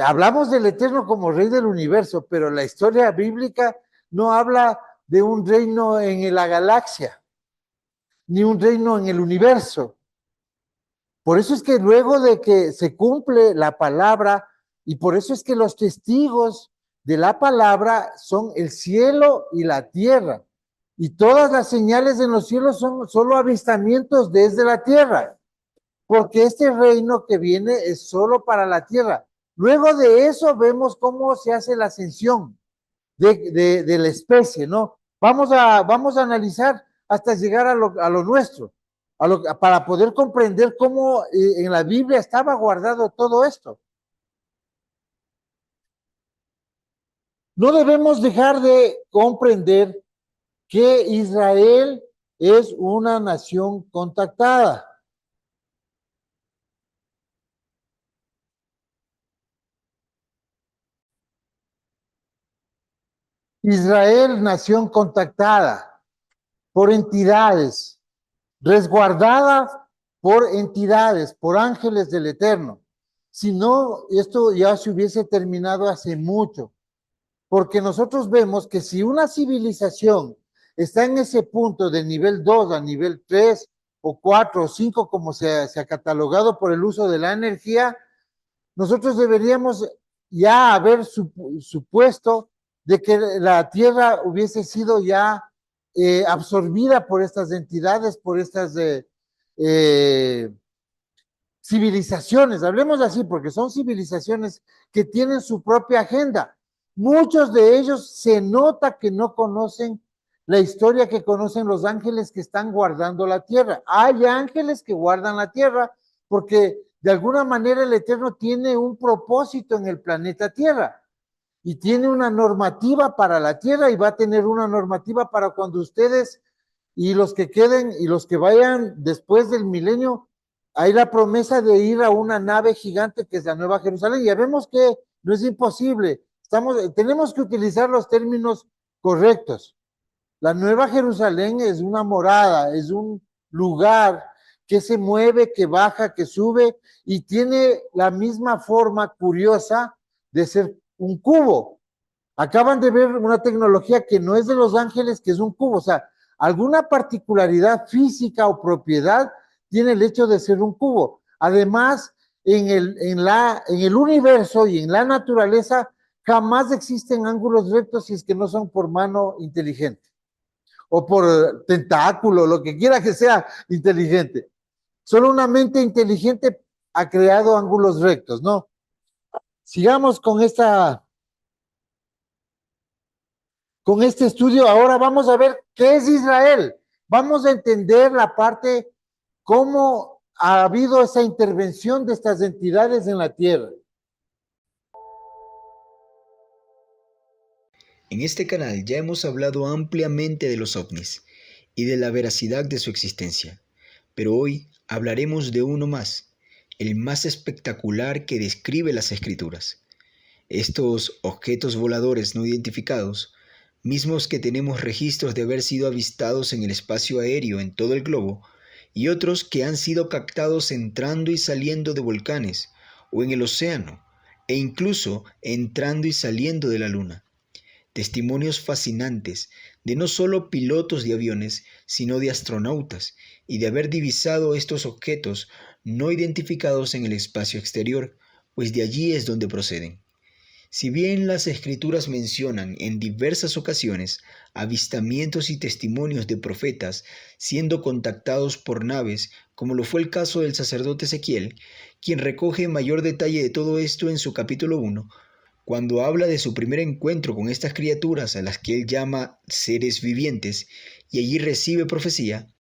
Hablamos del Eterno como Rey del universo, pero la historia bíblica no habla de un reino en la galaxia, ni un reino en el universo. Por eso es que luego de que se cumple la palabra, y por eso es que los testigos de la palabra son el cielo y la tierra, y todas las señales en los cielos son solo avistamientos desde la tierra, porque este reino que viene es solo para la tierra. Luego de eso vemos cómo se hace la ascensión de la especie, ¿no? Vamos a analizar hasta llegar a lo nuestro, para poder comprender cómo en la Biblia estaba guardado todo esto. No debemos dejar de comprender que Israel es una nación contactada. Israel, nación contactada por entidades, resguardada por entidades, por ángeles del Eterno. Si no, esto ya se hubiese terminado hace mucho, porque nosotros vemos que si una civilización está en ese punto de nivel 2 a nivel 3 o 4 o 5, como se ha catalogado por el uso de la energía, nosotros deberíamos ya haber supuesto de que la Tierra hubiese sido ya absorbida por estas entidades, por estas civilizaciones, hablemos así, porque son civilizaciones que tienen su propia agenda. Muchos de ellos se nota que no conocen la historia que conocen los ángeles que están guardando la tierra. Hay ángeles que guardan la tierra porque de alguna manera el Eterno tiene un propósito en el planeta Tierra y tiene una normativa para la Tierra y va a tener una normativa para cuando ustedes y los que queden y los que vayan después del milenio, hay la promesa de ir a una nave gigante que es la Nueva Jerusalén. Ya vemos que no es imposible. Tenemos que utilizar los términos correctos. La Nueva Jerusalén es una morada, es un lugar que se mueve, que baja, que sube y tiene la misma forma curiosa de ser un cubo. Acaban de ver una tecnología que no es de Los Ángeles, que es un cubo. O sea, alguna particularidad física o propiedad tiene el hecho de ser un cubo. Además, en el universo y en la naturaleza jamás existen ángulos rectos si es que no son por mano inteligente o por tentáculo, lo que quiera que sea inteligente. Solo una mente inteligente ha creado ángulos rectos, ¿no? Sigamos con este estudio. Ahora vamos a ver qué es Israel. Vamos a entender la parte, cómo ha habido esa intervención de estas entidades en la tierra. En este canal ya hemos hablado ampliamente de los ovnis y de la veracidad de su existencia, pero hoy hablaremos de uno más, el más espectacular que describe las escrituras. Estos objetos voladores no identificados, mismos que tenemos registros de haber sido avistados en el espacio aéreo en todo el globo, y otros que han sido captados entrando y saliendo de volcanes o en el océano, e incluso entrando y saliendo de la luna. Testimonios fascinantes de no solo pilotos de aviones, sino de astronautas, y de haber divisado estos objetos no identificados en el espacio exterior, pues de allí es donde proceden. Si bien las escrituras mencionan en diversas ocasiones avistamientos y testimonios de profetas siendo contactados por naves, como lo fue el caso del sacerdote Ezequiel, quien recoge mayor detalle de todo esto en su capítulo 1, cuando habla de su primer encuentro con estas criaturas a las que él llama seres vivientes, y allí recibe profecía,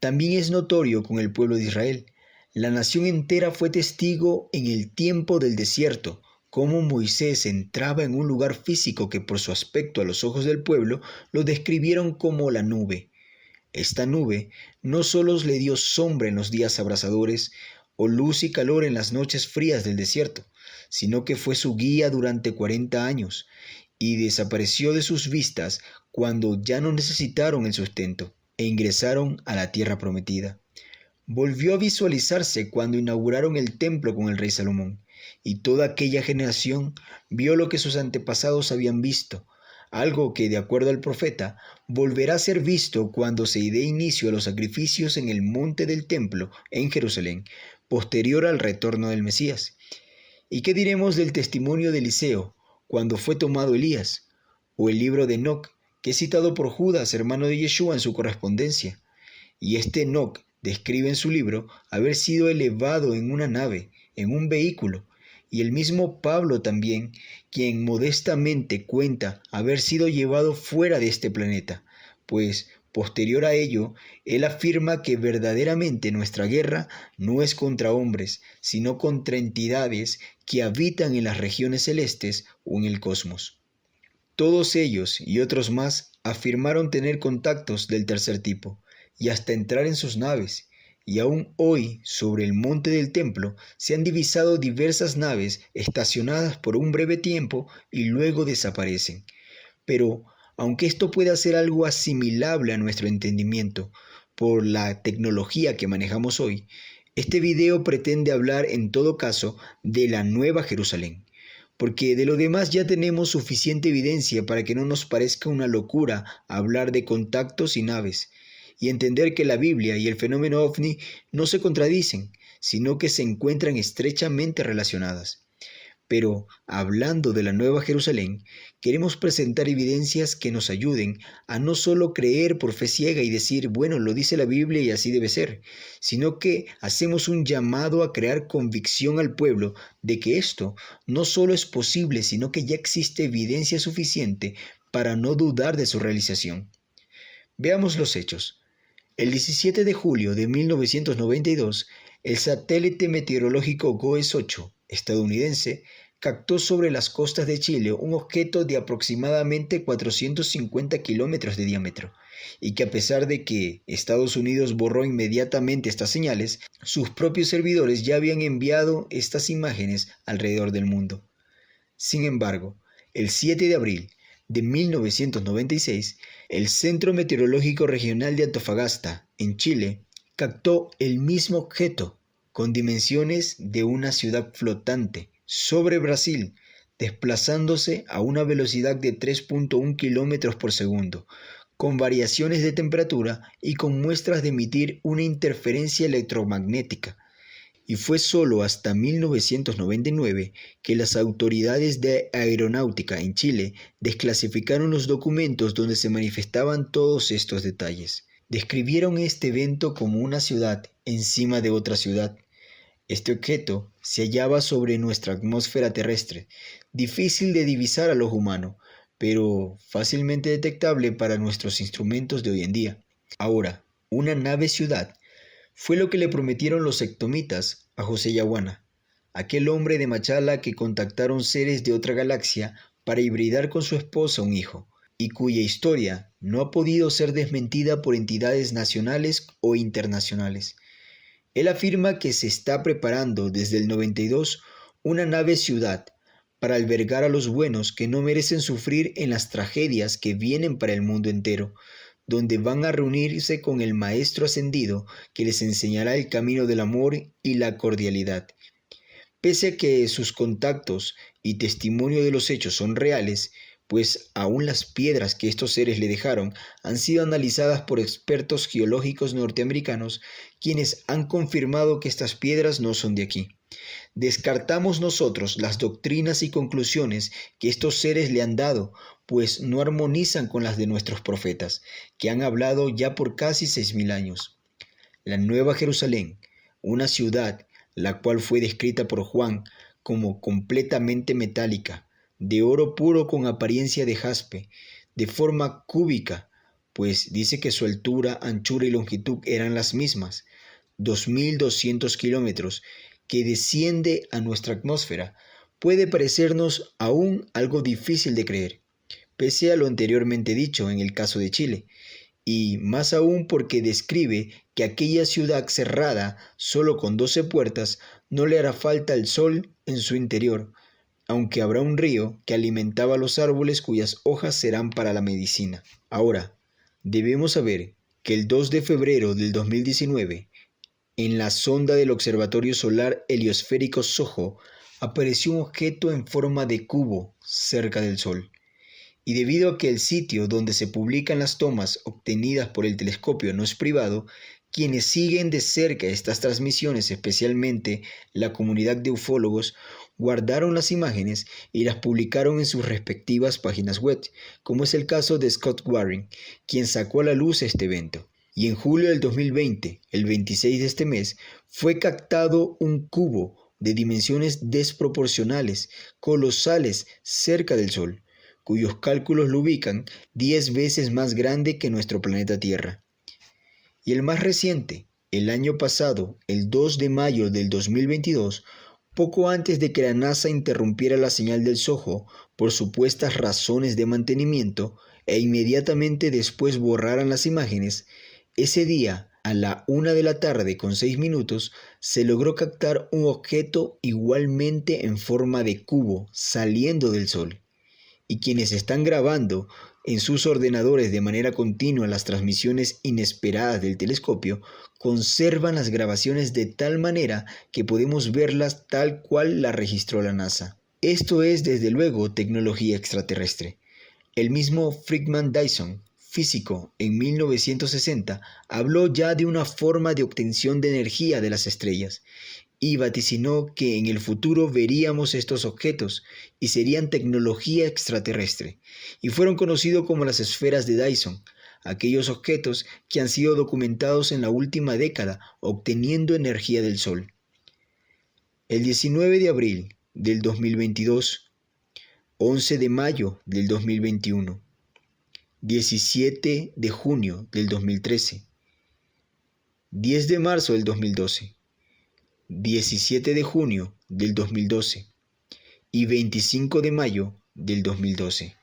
también es notorio con el pueblo de Israel. La nación entera fue testigo en el tiempo del desierto, cómo Moisés entraba en un lugar físico que por su aspecto a los ojos del pueblo lo describieron como la nube. Esta nube no solo le dio sombra en los días abrasadores o luz y calor en las noches frías del desierto, sino que fue su guía durante 40 años y desapareció de sus vistas cuando ya no necesitaron el sustento e ingresaron a la tierra prometida. Volvió a visualizarse cuando inauguraron el templo con el rey Salomón, y toda aquella generación vio lo que sus antepasados habían visto, algo que, de acuerdo al profeta, volverá a ser visto cuando se dé inicio a los sacrificios en el monte del templo en Jerusalén, posterior al retorno del Mesías. ¿Y qué diremos del testimonio de Eliseo, cuando fue tomado Elías? O el libro de Enoc, que es citado por Judas, hermano de Yeshua, en su correspondencia. Y este Enoc describe en su libro haber sido elevado en una nave, en un vehículo, y el mismo Pablo también, quien modestamente cuenta haber sido llevado fuera de este planeta, pues posterior a ello, él afirma que verdaderamente nuestra guerra no es contra hombres, sino contra entidades que habitan en las regiones celestes o en el cosmos. Todos ellos y otros más afirmaron tener contactos del tercer tipo, y hasta entrar en sus naves, y aún hoy sobre el monte del templo se han divisado diversas naves estacionadas por un breve tiempo y luego desaparecen. Pero aunque esto pueda ser algo asimilable a nuestro entendimiento por la tecnología que manejamos hoy, este video pretende hablar en todo caso de la Nueva Jerusalén, porque de lo demás ya tenemos suficiente evidencia para que no nos parezca una locura hablar de contactos y naves, y entender que la Biblia y el fenómeno ovni no se contradicen, sino que se encuentran estrechamente relacionadas. Pero, hablando de la Nueva Jerusalén, queremos presentar evidencias que nos ayuden a no solo creer por fe ciega y decir, bueno, lo dice la Biblia y así debe ser, sino que hacemos un llamado a crear convicción al pueblo de que esto no solo es posible, sino que ya existe evidencia suficiente para no dudar de su realización. Veamos los hechos. El 17 de julio de 1992, el satélite meteorológico GOES-8 estadounidense captó sobre las costas de Chile un objeto de aproximadamente 450 kilómetros de diámetro, y que a pesar de que Estados Unidos borró inmediatamente estas señales, sus propios servidores ya habían enviado estas imágenes alrededor del mundo. Sin embargo, el 7 de abril de 1996, el Centro Meteorológico Regional de Antofagasta, en Chile, captó el mismo objeto con dimensiones de una ciudad flotante sobre Brasil, desplazándose a una velocidad de 3.1 kilómetros por segundo, con variaciones de temperatura y con muestras de emitir una interferencia electromagnética. Y fue solo hasta 1999 que las autoridades de aeronáutica en Chile desclasificaron los documentos donde se manifestaban todos estos detalles. Describieron este evento como una ciudad encima de otra ciudad, Este objeto se hallaba sobre nuestra atmósfera terrestre, difícil de divisar al ojo humano, pero fácilmente detectable para nuestros instrumentos de hoy en día. Ahora, una nave ciudad fue lo que le prometieron los sectomitas a José Yaguana, aquel hombre de Machala que contactaron seres de otra galaxia para hibridar con su esposa un hijo, y cuya historia no ha podido ser desmentida por entidades nacionales o internacionales. Él afirma que se está preparando desde el 92 una nave ciudad para albergar a los buenos que no merecen sufrir en las tragedias que vienen para el mundo entero, donde van a reunirse con el Maestro Ascendido que les enseñará el camino del amor y la cordialidad. Pese a que sus contactos y testimonio de los hechos son reales, pues aún las piedras que estos seres le dejaron han sido analizadas por expertos geológicos norteamericanos, quienes han confirmado que estas piedras no son de aquí. Descartamos nosotros las doctrinas y conclusiones que estos seres le han dado, pues no armonizan con las de nuestros profetas, que han hablado ya por casi 6.000 años. La Nueva Jerusalén, una ciudad la cual fue descrita por Juan como completamente metálica, de oro puro con apariencia de jaspe, de forma cúbica, pues dice que su altura, anchura y longitud eran las mismas, 2.200 kilómetros, que desciende a nuestra atmósfera, puede parecernos aún algo difícil de creer, pese a lo anteriormente dicho en el caso de Chile, y más aún porque describe que aquella ciudad cerrada, solo con 12 puertas, no le hará falta el sol en su interior, aunque habrá un río que alimentaba los árboles cuyas hojas serán para la medicina. Ahora, debemos saber que el 2 de febrero del 2019, en la sonda del Observatorio Solar Heliosférico SOHO, apareció un objeto en forma de cubo cerca del Sol. Y debido a que el sitio donde se publican las tomas obtenidas por el telescopio no es privado, quienes siguen de cerca estas transmisiones, especialmente la comunidad de ufólogos, guardaron las imágenes y las publicaron en sus respectivas páginas web, como es el caso de Scott Waring, quien sacó a la luz este evento. Y en julio del 2020, el 26 de este mes, fue captado un cubo de dimensiones desproporcionales, colosales, cerca del Sol, cuyos cálculos lo ubican 10 veces más grande que nuestro planeta Tierra. Y el más reciente, el año pasado, el 2 de mayo del 2022, poco antes de que la NASA interrumpiera la señal del SOHO por supuestas razones de mantenimiento e inmediatamente después borraran las imágenes, ese día, a la 1:06 p.m, se logró captar un objeto igualmente en forma de cubo saliendo del Sol. Y quienes están grabando en sus ordenadores de manera continua las transmisiones inesperadas del telescopio, conservan las grabaciones de tal manera que podemos verlas tal cual la registró la NASA. Esto es, desde luego, tecnología extraterrestre. El mismo Freeman Dyson, físico, en 1960, habló ya de una forma de obtención de energía de las estrellas, y vaticinó que en el futuro veríamos estos objetos y serían tecnología extraterrestre, y fueron conocidos como las esferas de Dyson, aquellos objetos que han sido documentados en la última década obteniendo energía del Sol. El 19 de abril del 2022, 11 de mayo del 2021, 17 de junio del 2013, 10 de marzo del 2012, 17 de junio del 2012 y 25 de mayo del 2012.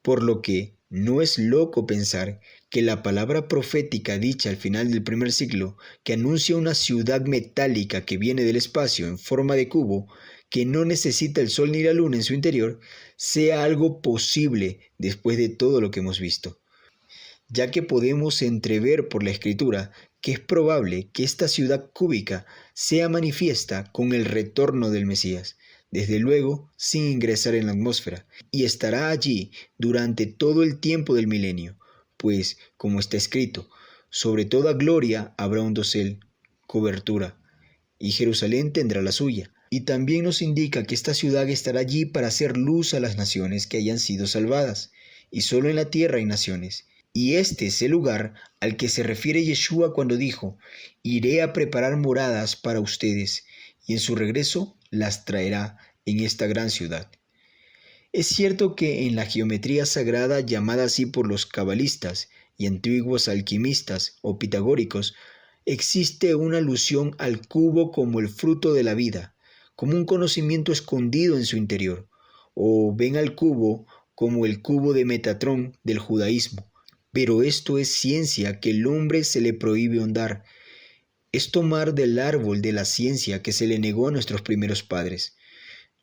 Por lo que no es loco pensar que la palabra profética dicha al final del primer siglo, que anuncia una ciudad metálica que viene del espacio en forma de cubo, que no necesita el sol ni la luna en su interior, sea algo posible después de todo lo que hemos visto, ya que podemos entrever por la escritura que es probable que esta ciudad cúbica sea manifiesta con el retorno del Mesías, desde luego sin ingresar en la atmósfera, y estará allí durante todo el tiempo del milenio, pues, como está escrito, sobre toda gloria habrá un dosel, cobertura, y Jerusalén tendrá la suya. Y también nos indica que esta ciudad estará allí para hacer luz a las naciones que hayan sido salvadas, y solo en la tierra hay naciones, Y este es el lugar al que se refiere Yeshua cuando dijo, iré a preparar moradas para ustedes, y en su regreso las traerá en esta gran ciudad. Es cierto que en la geometría sagrada llamada así por los cabalistas y antiguos alquimistas o pitagóricos, existe una alusión al cubo como el fruto de la vida, como un conocimiento escondido en su interior, o ven al cubo como el cubo de Metatrón del judaísmo. Pero esto es ciencia que el hombre se le prohíbe hondar. Es tomar del árbol de la ciencia que se le negó a nuestros primeros padres.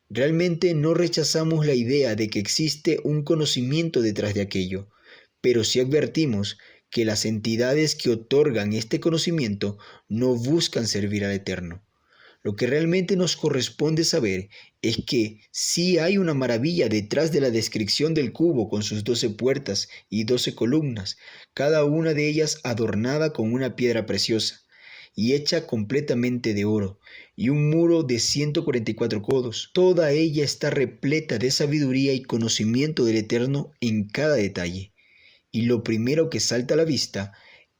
Realmente no rechazamos la idea de que existe un conocimiento detrás de aquello, pero sí advertimos que las entidades que otorgan este conocimiento no buscan servir al Eterno. Lo que realmente nos corresponde saber es que sí hay una maravilla detrás de la descripción del cubo con sus 12 puertas y 12 columnas, cada una de ellas adornada con una piedra preciosa y hecha completamente de oro, y un muro de 144 codos. Toda ella está repleta de sabiduría y conocimiento del Eterno en cada detalle. Y lo primero que salta a la vista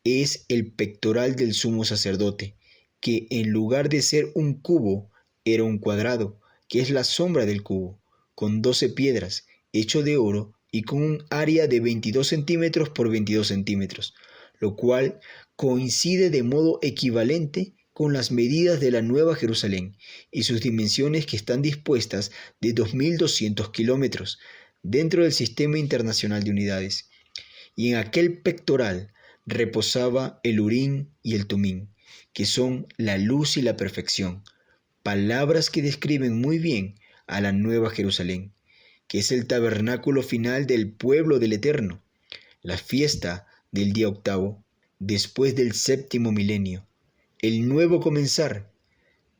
es el pectoral del sumo sacerdote, que en lugar de ser un cubo, era un cuadrado, que es la sombra del cubo, con 12 piedras, hecho de oro y con un área de 22 centímetros por 22 centímetros, lo cual coincide de modo equivalente con las medidas de la Nueva Jerusalén y sus dimensiones que están dispuestas de 2.200 kilómetros dentro del Sistema Internacional de Unidades. Y en aquel pectoral reposaba el Urim y el Tumim, que son la luz y la perfección, palabras que describen muy bien a la Nueva Jerusalén, que es el tabernáculo final del pueblo del Eterno, la fiesta del día octavo, después del séptimo milenio, el nuevo comenzar.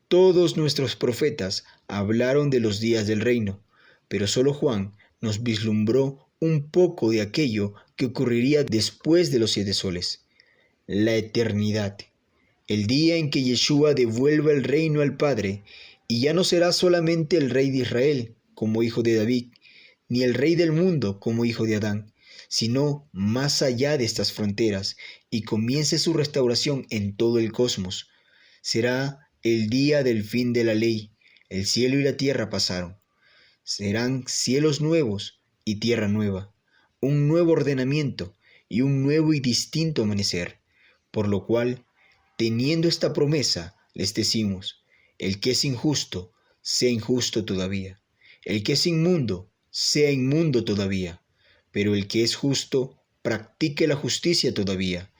Todos nuestros profetas hablaron de los días del reino, pero solo Juan nos vislumbró un poco de aquello que ocurriría después de los 7 soles, la eternidad, el día en que Yeshua devuelva el reino al Padre, y ya no será solamente el rey de Israel como hijo de David, ni el rey del mundo como hijo de Adán, sino más allá de estas fronteras, y comience su restauración en todo el cosmos. Será el día del fin de la ley. El cielo y la tierra pasaron. Serán cielos nuevos y tierra nueva, un nuevo ordenamiento y un nuevo y distinto amanecer. Por lo cual, teniendo esta promesa, les decimos, el que es injusto, sea injusto todavía. El que es inmundo, sea inmundo todavía. Pero el que es justo, practique la justicia todavía.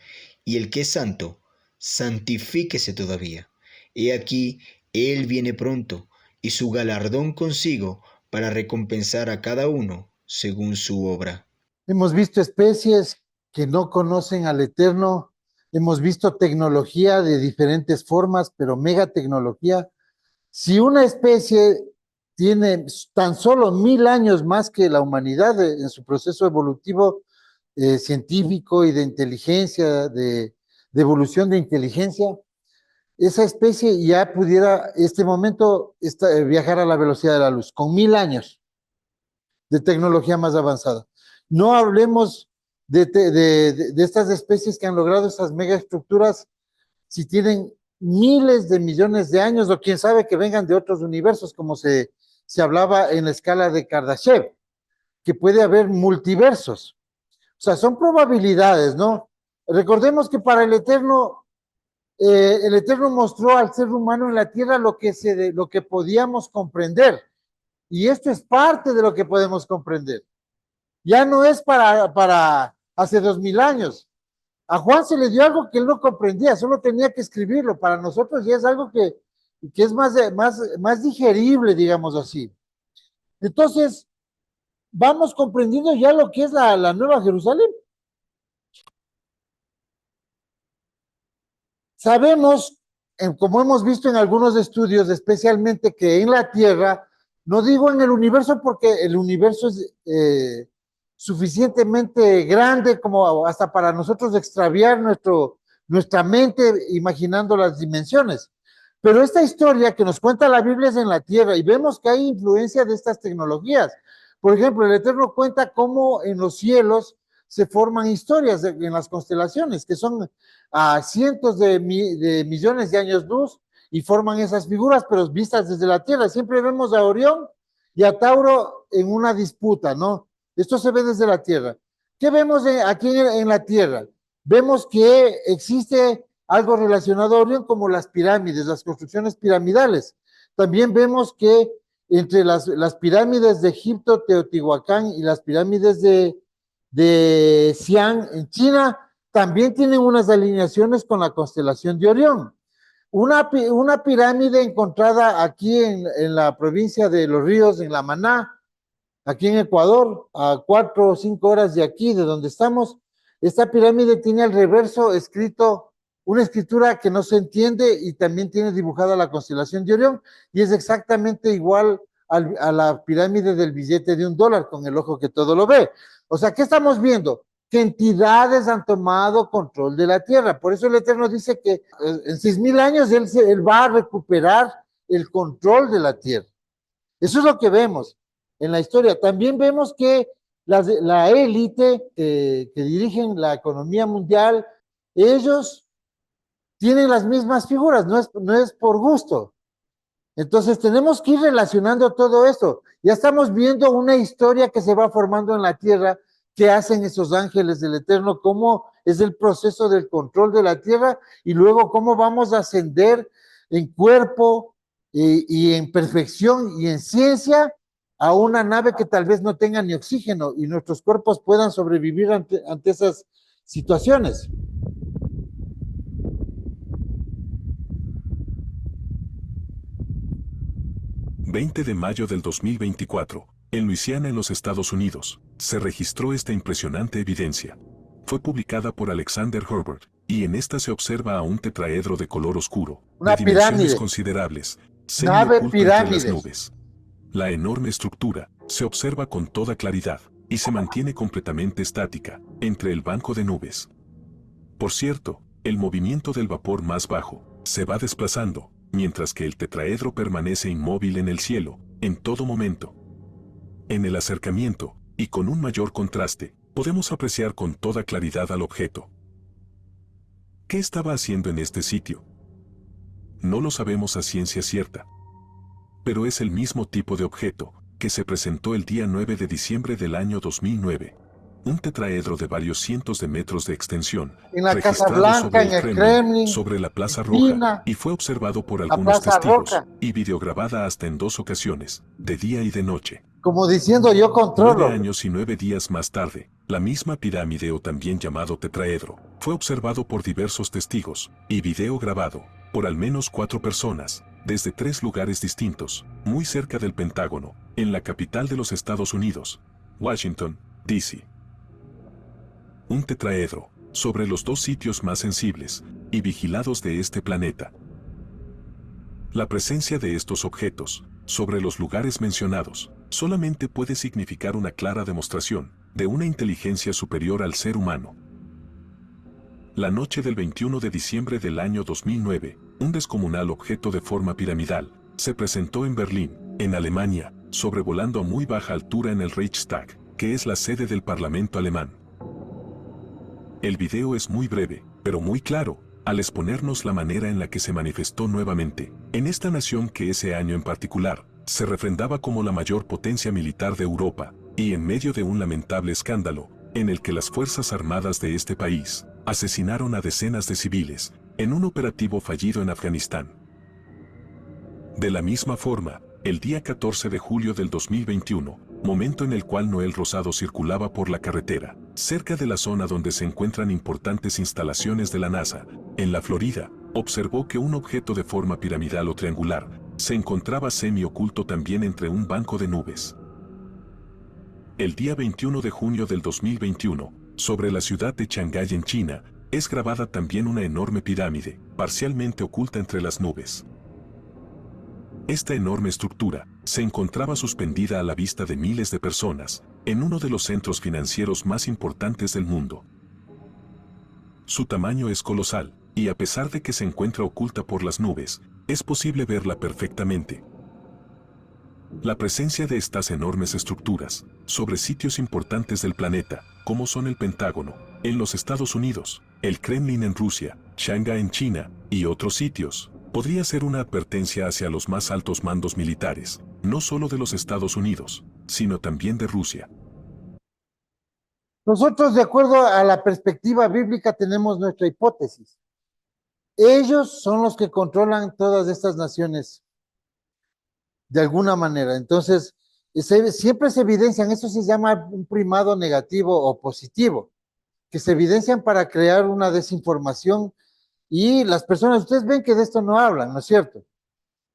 Y el que es santo, santifíquese todavía. He aquí, Él viene pronto, y su galardón consigo para recompensar a cada uno según su obra. Hemos visto especies que no conocen al Eterno, hemos visto tecnología de diferentes formas, pero mega tecnología. Si una especie tiene tan solo 1000 años más que la humanidad en su proceso evolutivo científico y de inteligencia, de evolución de inteligencia, esa especie ya pudiera, este momento, viajar a la velocidad de la luz, con 1000 años de tecnología más avanzada. No hablemos de estas especies que han logrado esas megaestructuras si tienen miles de millones de años, o quién sabe que vengan de otros universos, como se hablaba en la escala de Kardashev, que puede haber multiversos. O sea, son probabilidades, ¿no? Recordemos que para el Eterno mostró al ser humano en la tierra lo que podíamos comprender. Y esto es parte de lo que podemos comprender. Ya no es para hace 2000 años. A Juan se le dio algo que él no comprendía, solo tenía que escribirlo. Para nosotros ya es algo que es más digerible, digamos así. Entonces, vamos comprendiendo ya lo que es la Nueva Jerusalén. Sabemos, como hemos visto en algunos estudios, especialmente que en la Tierra, no digo en el universo porque el universo es suficientemente grande como hasta para nosotros extraviar nuestra mente imaginando las dimensiones. Pero esta historia que nos cuenta la Biblia es en la Tierra y vemos que hay influencia de estas tecnologías. Por ejemplo, el Eterno cuenta cómo en los cielos se forman historias en las constelaciones, que son a cientos de millones de años luz, y forman esas figuras, pero vistas desde la Tierra. Siempre vemos a Orión y a Tauro en una disputa, ¿no? Esto se ve desde la Tierra. ¿Qué vemos aquí en la Tierra? Vemos que existe algo relacionado a Orión como las pirámides, las construcciones piramidales. También vemos que entre las pirámides de Egipto, Teotihuacán y las pirámides de Xi'an en China, también tienen unas alineaciones con la constelación de Orión. Una pirámide encontrada aquí en la provincia de Los Ríos, en La Maná, aquí en Ecuador, a 4 o 5 horas de aquí, de donde estamos. Esta pirámide tiene al reverso escrito una escritura que no se entiende y también tiene dibujada la constelación de Orión, y es exactamente igual a la pirámide del billete de $1, con el ojo que todo lo ve. O sea, ¿qué estamos viendo? Que entidades han tomado control de la Tierra. Por eso el Eterno dice que en 6,000 años él va a recuperar el control de la Tierra. Eso es lo que vemos en la historia. También vemos que la élite que dirigen la economía mundial, ellos tienen las mismas figuras, no es por gusto. Entonces tenemos que ir relacionando todo esto. Ya estamos viendo una historia que se va formando en la Tierra, que hacen esos ángeles del Eterno, cómo es el proceso del control de la Tierra, y luego cómo vamos a ascender en cuerpo y en perfección y en ciencia a una nave que tal vez no tenga ni oxígeno y nuestros cuerpos puedan sobrevivir ante esas situaciones. ...20 de mayo del 2024... en Luisiana, en los Estados Unidos, se registró esta impresionante evidencia. Fue publicada por Alexander Herbert, y en esta se observa a un tetraedro de color oscuro, una de dimensiones pirámide considerables, semi-oculta entre las nubes. La enorme estructura se observa con toda claridad, y se mantiene completamente estática, entre el banco de nubes. Por cierto, el movimiento del vapor más bajo se va desplazando, mientras que el tetraedro permanece inmóvil en el cielo, en todo momento. En el acercamiento, y con un mayor contraste, podemos apreciar con toda claridad al objeto. ¿Qué estaba haciendo en este sitio? No lo sabemos a ciencia cierta. Pero es el mismo tipo de objeto que se presentó el día 9 de diciembre del año 2009. Un tetraedro de varios cientos de metros de extensión, en la Casa Blanca, en el Kremlin, sobre la Plaza China, Roja, y fue observado por algunos testigos, y videograbada hasta en 2 ocasiones, de día y de noche. Como diciendo, yo controlo. 9 años y 9 días más tarde, la misma pirámide, o también llamado tetraedro, fue observado por diversos testigos, y video grabado, por al menos 4 personas, desde 3 lugares distintos, muy cerca del Pentágono, en la capital de los Estados Unidos, Washington, D.C. Un tetraedro, sobre los 2 sitios más sensibles y vigilados de este planeta. La presencia de estos objetos, sobre los lugares mencionados, solamente puede significar una clara demostración de una inteligencia superior al ser humano. La noche del 21 de diciembre del año 2009, un descomunal objeto de forma piramidal se presentó en Berlín, en Alemania, sobrevolando a muy baja altura en el Reichstag, que es la sede del Parlamento alemán. El video es muy breve, pero muy claro, al exponernos la manera en la que se manifestó nuevamente, en esta nación que ese año en particular, se refrendaba como la mayor potencia militar de Europa, y en medio de un lamentable escándalo, en el que las Fuerzas Armadas de este país asesinaron a decenas de civiles, en un operativo fallido en Afganistán. De la misma forma, el día 14 de julio del 2021, momento en el cual Noel Rosado circulaba por la carretera, cerca de la zona donde se encuentran importantes instalaciones de la NASA, en la Florida, observó que un objeto de forma piramidal o triangular se encontraba semi-oculto también entre un banco de nubes. El día 21 de junio del 2021, sobre la ciudad de Shanghái en China, es grabada también una enorme pirámide, parcialmente oculta entre las nubes. Esta enorme estructura se encontraba suspendida a la vista de miles de personas, en uno de los centros financieros más importantes del mundo. Su tamaño es colosal, y a pesar de que se encuentra oculta por las nubes, es posible verla perfectamente. La presencia de estas enormes estructuras sobre sitios importantes del planeta, como son el Pentágono, en los Estados Unidos, el Kremlin en Rusia, Shanghái en China y otros sitios, podría ser una advertencia hacia los más altos mandos militares, no solo de los Estados Unidos, sino también de Rusia. Nosotros, de acuerdo a la perspectiva bíblica, tenemos nuestra hipótesis. Ellos son los que controlan todas estas naciones, de alguna manera. Entonces, siempre se evidencian, eso se llama un primado negativo o positivo, que se evidencian para crear una desinformación y las personas, ustedes ven que de esto no hablan, ¿no es cierto?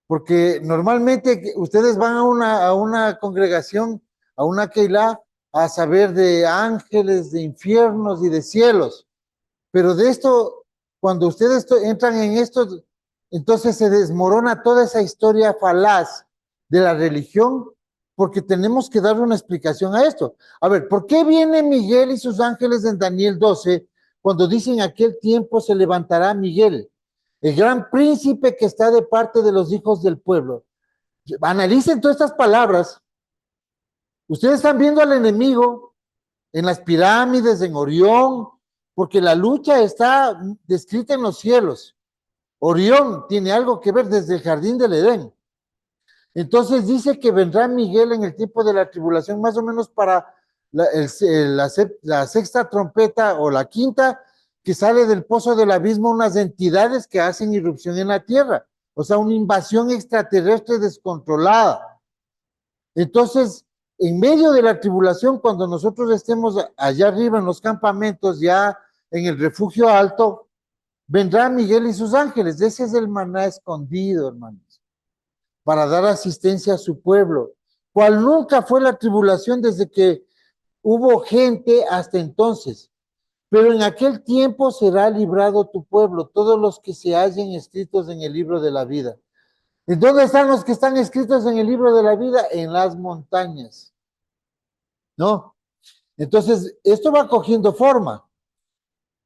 Porque normalmente ustedes van a una congregación, a una Keilah, a saber de ángeles, de infiernos y de cielos, pero de esto, cuando ustedes entran en esto, entonces se desmorona toda esa historia falaz de la religión, porque tenemos que dar una explicación a esto. A ver, ¿por qué viene Miguel y sus ángeles en Daniel 12 cuando dicen aquel tiempo se levantará Miguel, el gran príncipe que está de parte de los hijos del pueblo? Analicen todas estas palabras. Ustedes están viendo al enemigo en las pirámides, en Orión, porque la lucha está descrita en los cielos. Orión tiene algo que ver desde el jardín del Edén. Entonces dice que vendrá Miguel en el tiempo de la tribulación, más o menos para la sexta trompeta o la quinta, que sale del pozo del abismo unas entidades que hacen irrupción en la tierra, o sea, una invasión extraterrestre descontrolada. Entonces, en medio de la tribulación, cuando nosotros estemos allá arriba en los campamentos, ya en el refugio alto, vendrá Miguel y sus ángeles. Ese es el maná escondido, hermanos, para dar asistencia a su pueblo, cual nunca fue la tribulación desde que hubo gente hasta entonces. Pero en aquel tiempo será librado tu pueblo, todos los que se hallen escritos en el libro de la vida. ¿Y dónde están los que están escritos en el libro de la vida? En las montañas, ¿no? Entonces, esto va cogiendo forma.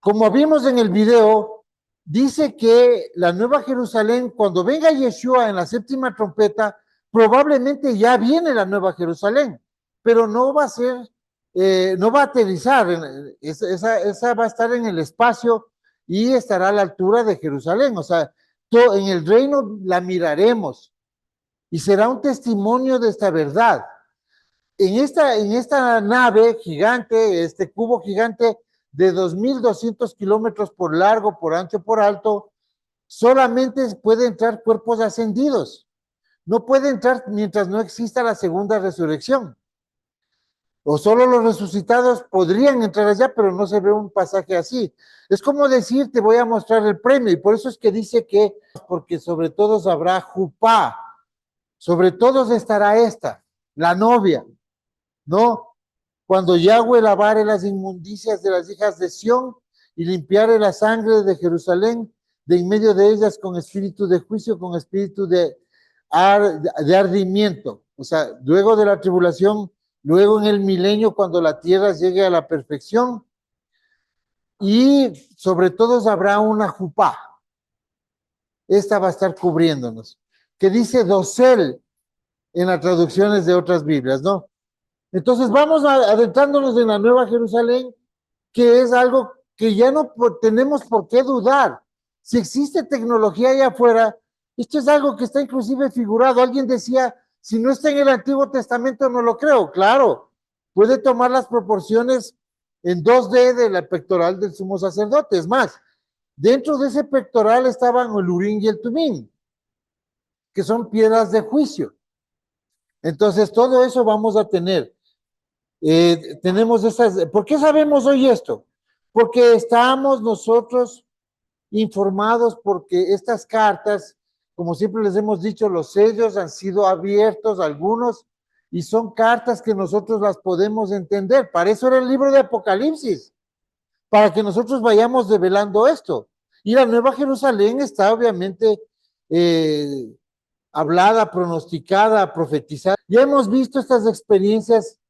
Como vimos en el video, dice que la Nueva Jerusalén, cuando venga Yeshua en la séptima trompeta, probablemente ya viene la Nueva Jerusalén, pero no va a ser, no va a aterrizar, esa va a estar en el espacio y estará a la altura de Jerusalén, o sea, en el reino la miraremos y será un testimonio de esta verdad. En esta nave gigante, este cubo gigante de 2.200 kilómetros por largo, por ancho, por alto, solamente puede entrar cuerpos ascendidos. No puede entrar mientras no exista la segunda resurrección. O solo los resucitados podrían entrar allá, pero no se ve un pasaje así. Es como decir, te voy a mostrar el premio, y por eso es que dice que, porque sobre todos habrá jupá, sobre todos estará esta, la novia, ¿no? Cuando Yahweh lavare las inmundicias de las hijas de Sión y limpiare la sangre de Jerusalén de en medio de ellas con espíritu de juicio, con espíritu de ardimiento. O sea, luego de la tribulación, luego en el milenio, cuando la tierra llegue a la perfección, y sobre todos habrá una jupá. Esta va a estar cubriéndonos, que dice dosel en las traducciones de otras Biblias, ¿no? Entonces vamos adentrándonos en la Nueva Jerusalén, que es algo que ya no tenemos por qué dudar. Si existe tecnología allá afuera, esto es algo que está inclusive figurado. Alguien decía, si no está en el Antiguo Testamento no lo creo. Claro, puede tomar las proporciones en 2D de la pectoral del sumo sacerdote. Es más, dentro de ese pectoral estaban el Urim y el Tumim, que son piedras de juicio. Entonces todo eso vamos a tener. Tenemos esas. ¿Por qué sabemos hoy esto? Porque estamos nosotros informados, porque estas cartas, como siempre les hemos dicho, los sellos han sido abiertos, algunos, y son cartas que nosotros las podemos entender. Para eso era el libro de Apocalipsis, para que nosotros vayamos develando esto. Y la Nueva Jerusalén está obviamente hablada, pronosticada, profetizada. Ya hemos visto estas experiencias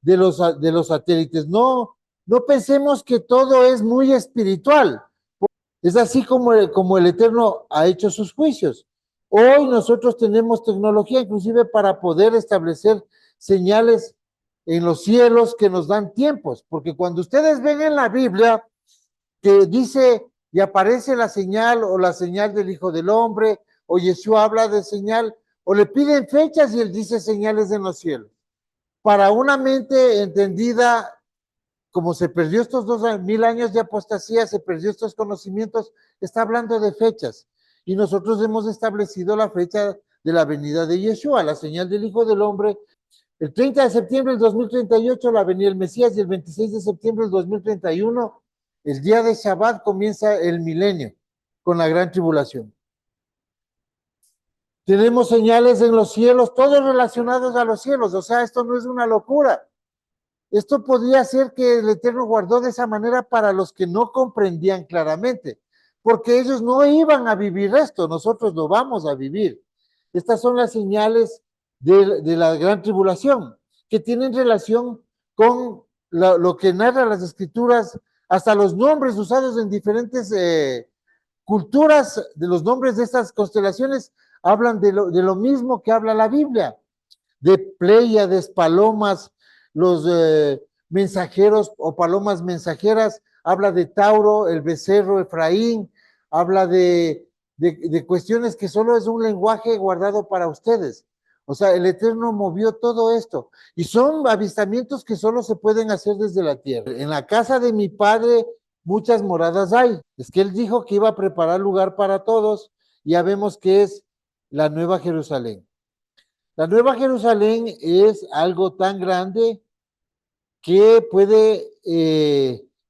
de los satélites. No pensemos que todo es muy espiritual. Es así como el Eterno ha hecho sus juicios. Hoy nosotros tenemos tecnología inclusive para poder establecer señales en los cielos que nos dan tiempos, porque cuando ustedes ven en la Biblia que dice y aparece la señal o la señal del Hijo del Hombre, o Yeshua habla de señal, o le piden fechas y él dice señales en los cielos. Para una mente entendida, como se perdió estos 2000 años de apostasía, se perdió estos conocimientos, está hablando de fechas. Y nosotros hemos establecido la fecha de la venida de Yeshua, la señal del Hijo del Hombre. El 30 de septiembre del 2038, la venida del Mesías, y el 26 de septiembre del 2031, el día de Shabbat, comienza el milenio con la gran tribulación. Tenemos señales en los cielos, todos relacionados a los cielos, o sea, esto no es una locura. Esto podría ser que el Eterno guardó de esa manera para los que no comprendían claramente, porque ellos no iban a vivir esto, nosotros lo vamos a vivir. Estas son las señales de la gran tribulación, que tienen relación con lo que narran las escrituras, hasta los nombres usados en diferentes culturas, de los nombres de estas constelaciones, hablan de lo mismo que habla la Biblia, de Pléyades, palomas, los mensajeros o palomas mensajeras, habla de Tauro, el becerro, Efraín, habla de cuestiones que solo es un lenguaje guardado para ustedes. O sea, el Eterno movió todo esto. Y son avistamientos que solo se pueden hacer desde la tierra. En la casa de mi padre muchas moradas hay. Es que él dijo que iba a preparar lugar para todos. Ya vemos que es la Nueva Jerusalén. La Nueva Jerusalén es algo tan grande que puede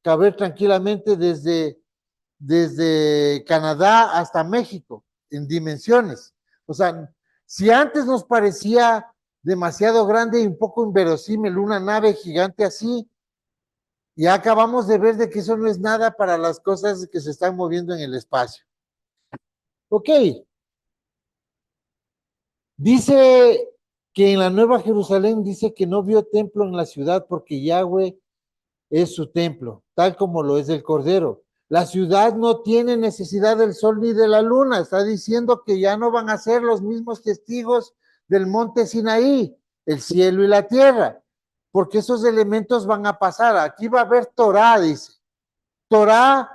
caber tranquilamente desde Canadá hasta México, en dimensiones. O sea, si antes nos parecía demasiado grande y un poco inverosímil una nave gigante así, ya acabamos de ver de que eso no es nada para las cosas que se están moviendo en el espacio. Ok. Dice que en la Nueva Jerusalén dice que no vio templo en la ciudad porque Yahweh es su templo, tal como lo es el Cordero. La ciudad no tiene necesidad del sol ni de la luna. Está diciendo que ya no van a ser los mismos testigos del monte Sinaí, el cielo y la tierra, porque esos elementos van a pasar. Aquí va a haber Torah, dice. Torah,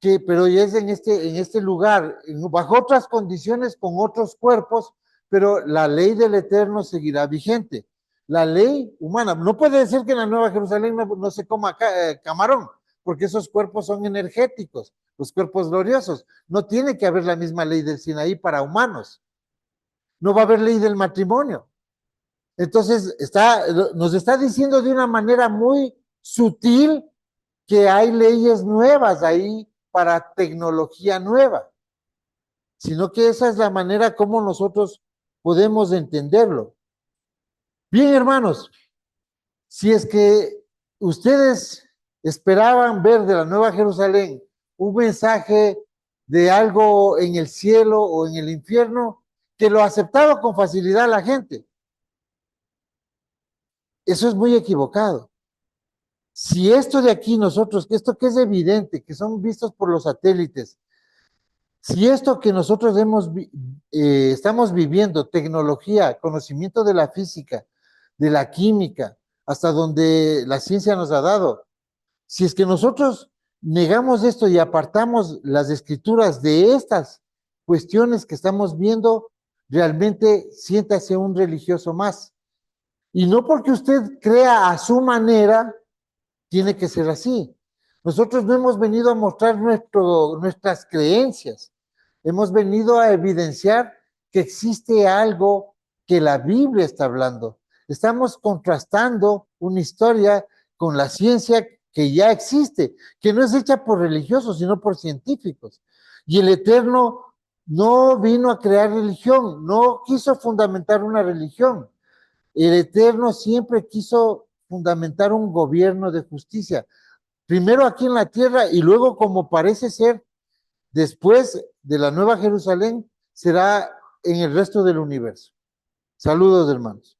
pero ya es en este lugar, bajo otras condiciones, con otros cuerpos, pero la ley del Eterno seguirá vigente. La ley humana, no puede ser que en la Nueva Jerusalén no se coma camarón, porque esos cuerpos son energéticos, los cuerpos gloriosos. No tiene que haber la misma ley del Sinaí para humanos. No va a haber ley del matrimonio. Entonces, nos está diciendo de una manera muy sutil que hay leyes nuevas ahí para tecnología nueva, sino que esa es la manera como nosotros podemos entenderlo. Bien, hermanos, si es que ustedes esperaban ver de la Nueva Jerusalén un mensaje de algo en el cielo o en el infierno, que lo aceptaba con facilidad la gente, eso es muy equivocado. Si esto de aquí nosotros, esto que es evidente, que son vistos por los satélites, si esto que nosotros estamos viviendo, tecnología, conocimiento de la física, de la química, hasta donde la ciencia nos ha dado, si es que nosotros negamos esto y apartamos las escrituras de estas cuestiones que estamos viendo, realmente siéntase un religioso más. Y no porque usted crea a su manera, tiene que ser así. Nosotros no hemos venido a mostrar nuestras creencias, hemos venido a evidenciar que existe algo que la Biblia está hablando. Estamos contrastando una historia con la ciencia que ya existe, que no es hecha por religiosos, sino por científicos. Y el Eterno no vino a crear religión, no quiso fundamentar una religión. El Eterno siempre quiso fundamentar un gobierno de justicia, primero aquí en la tierra y luego, como parece ser, después de la Nueva Jerusalén, será en el resto del universo. Saludos, hermanos.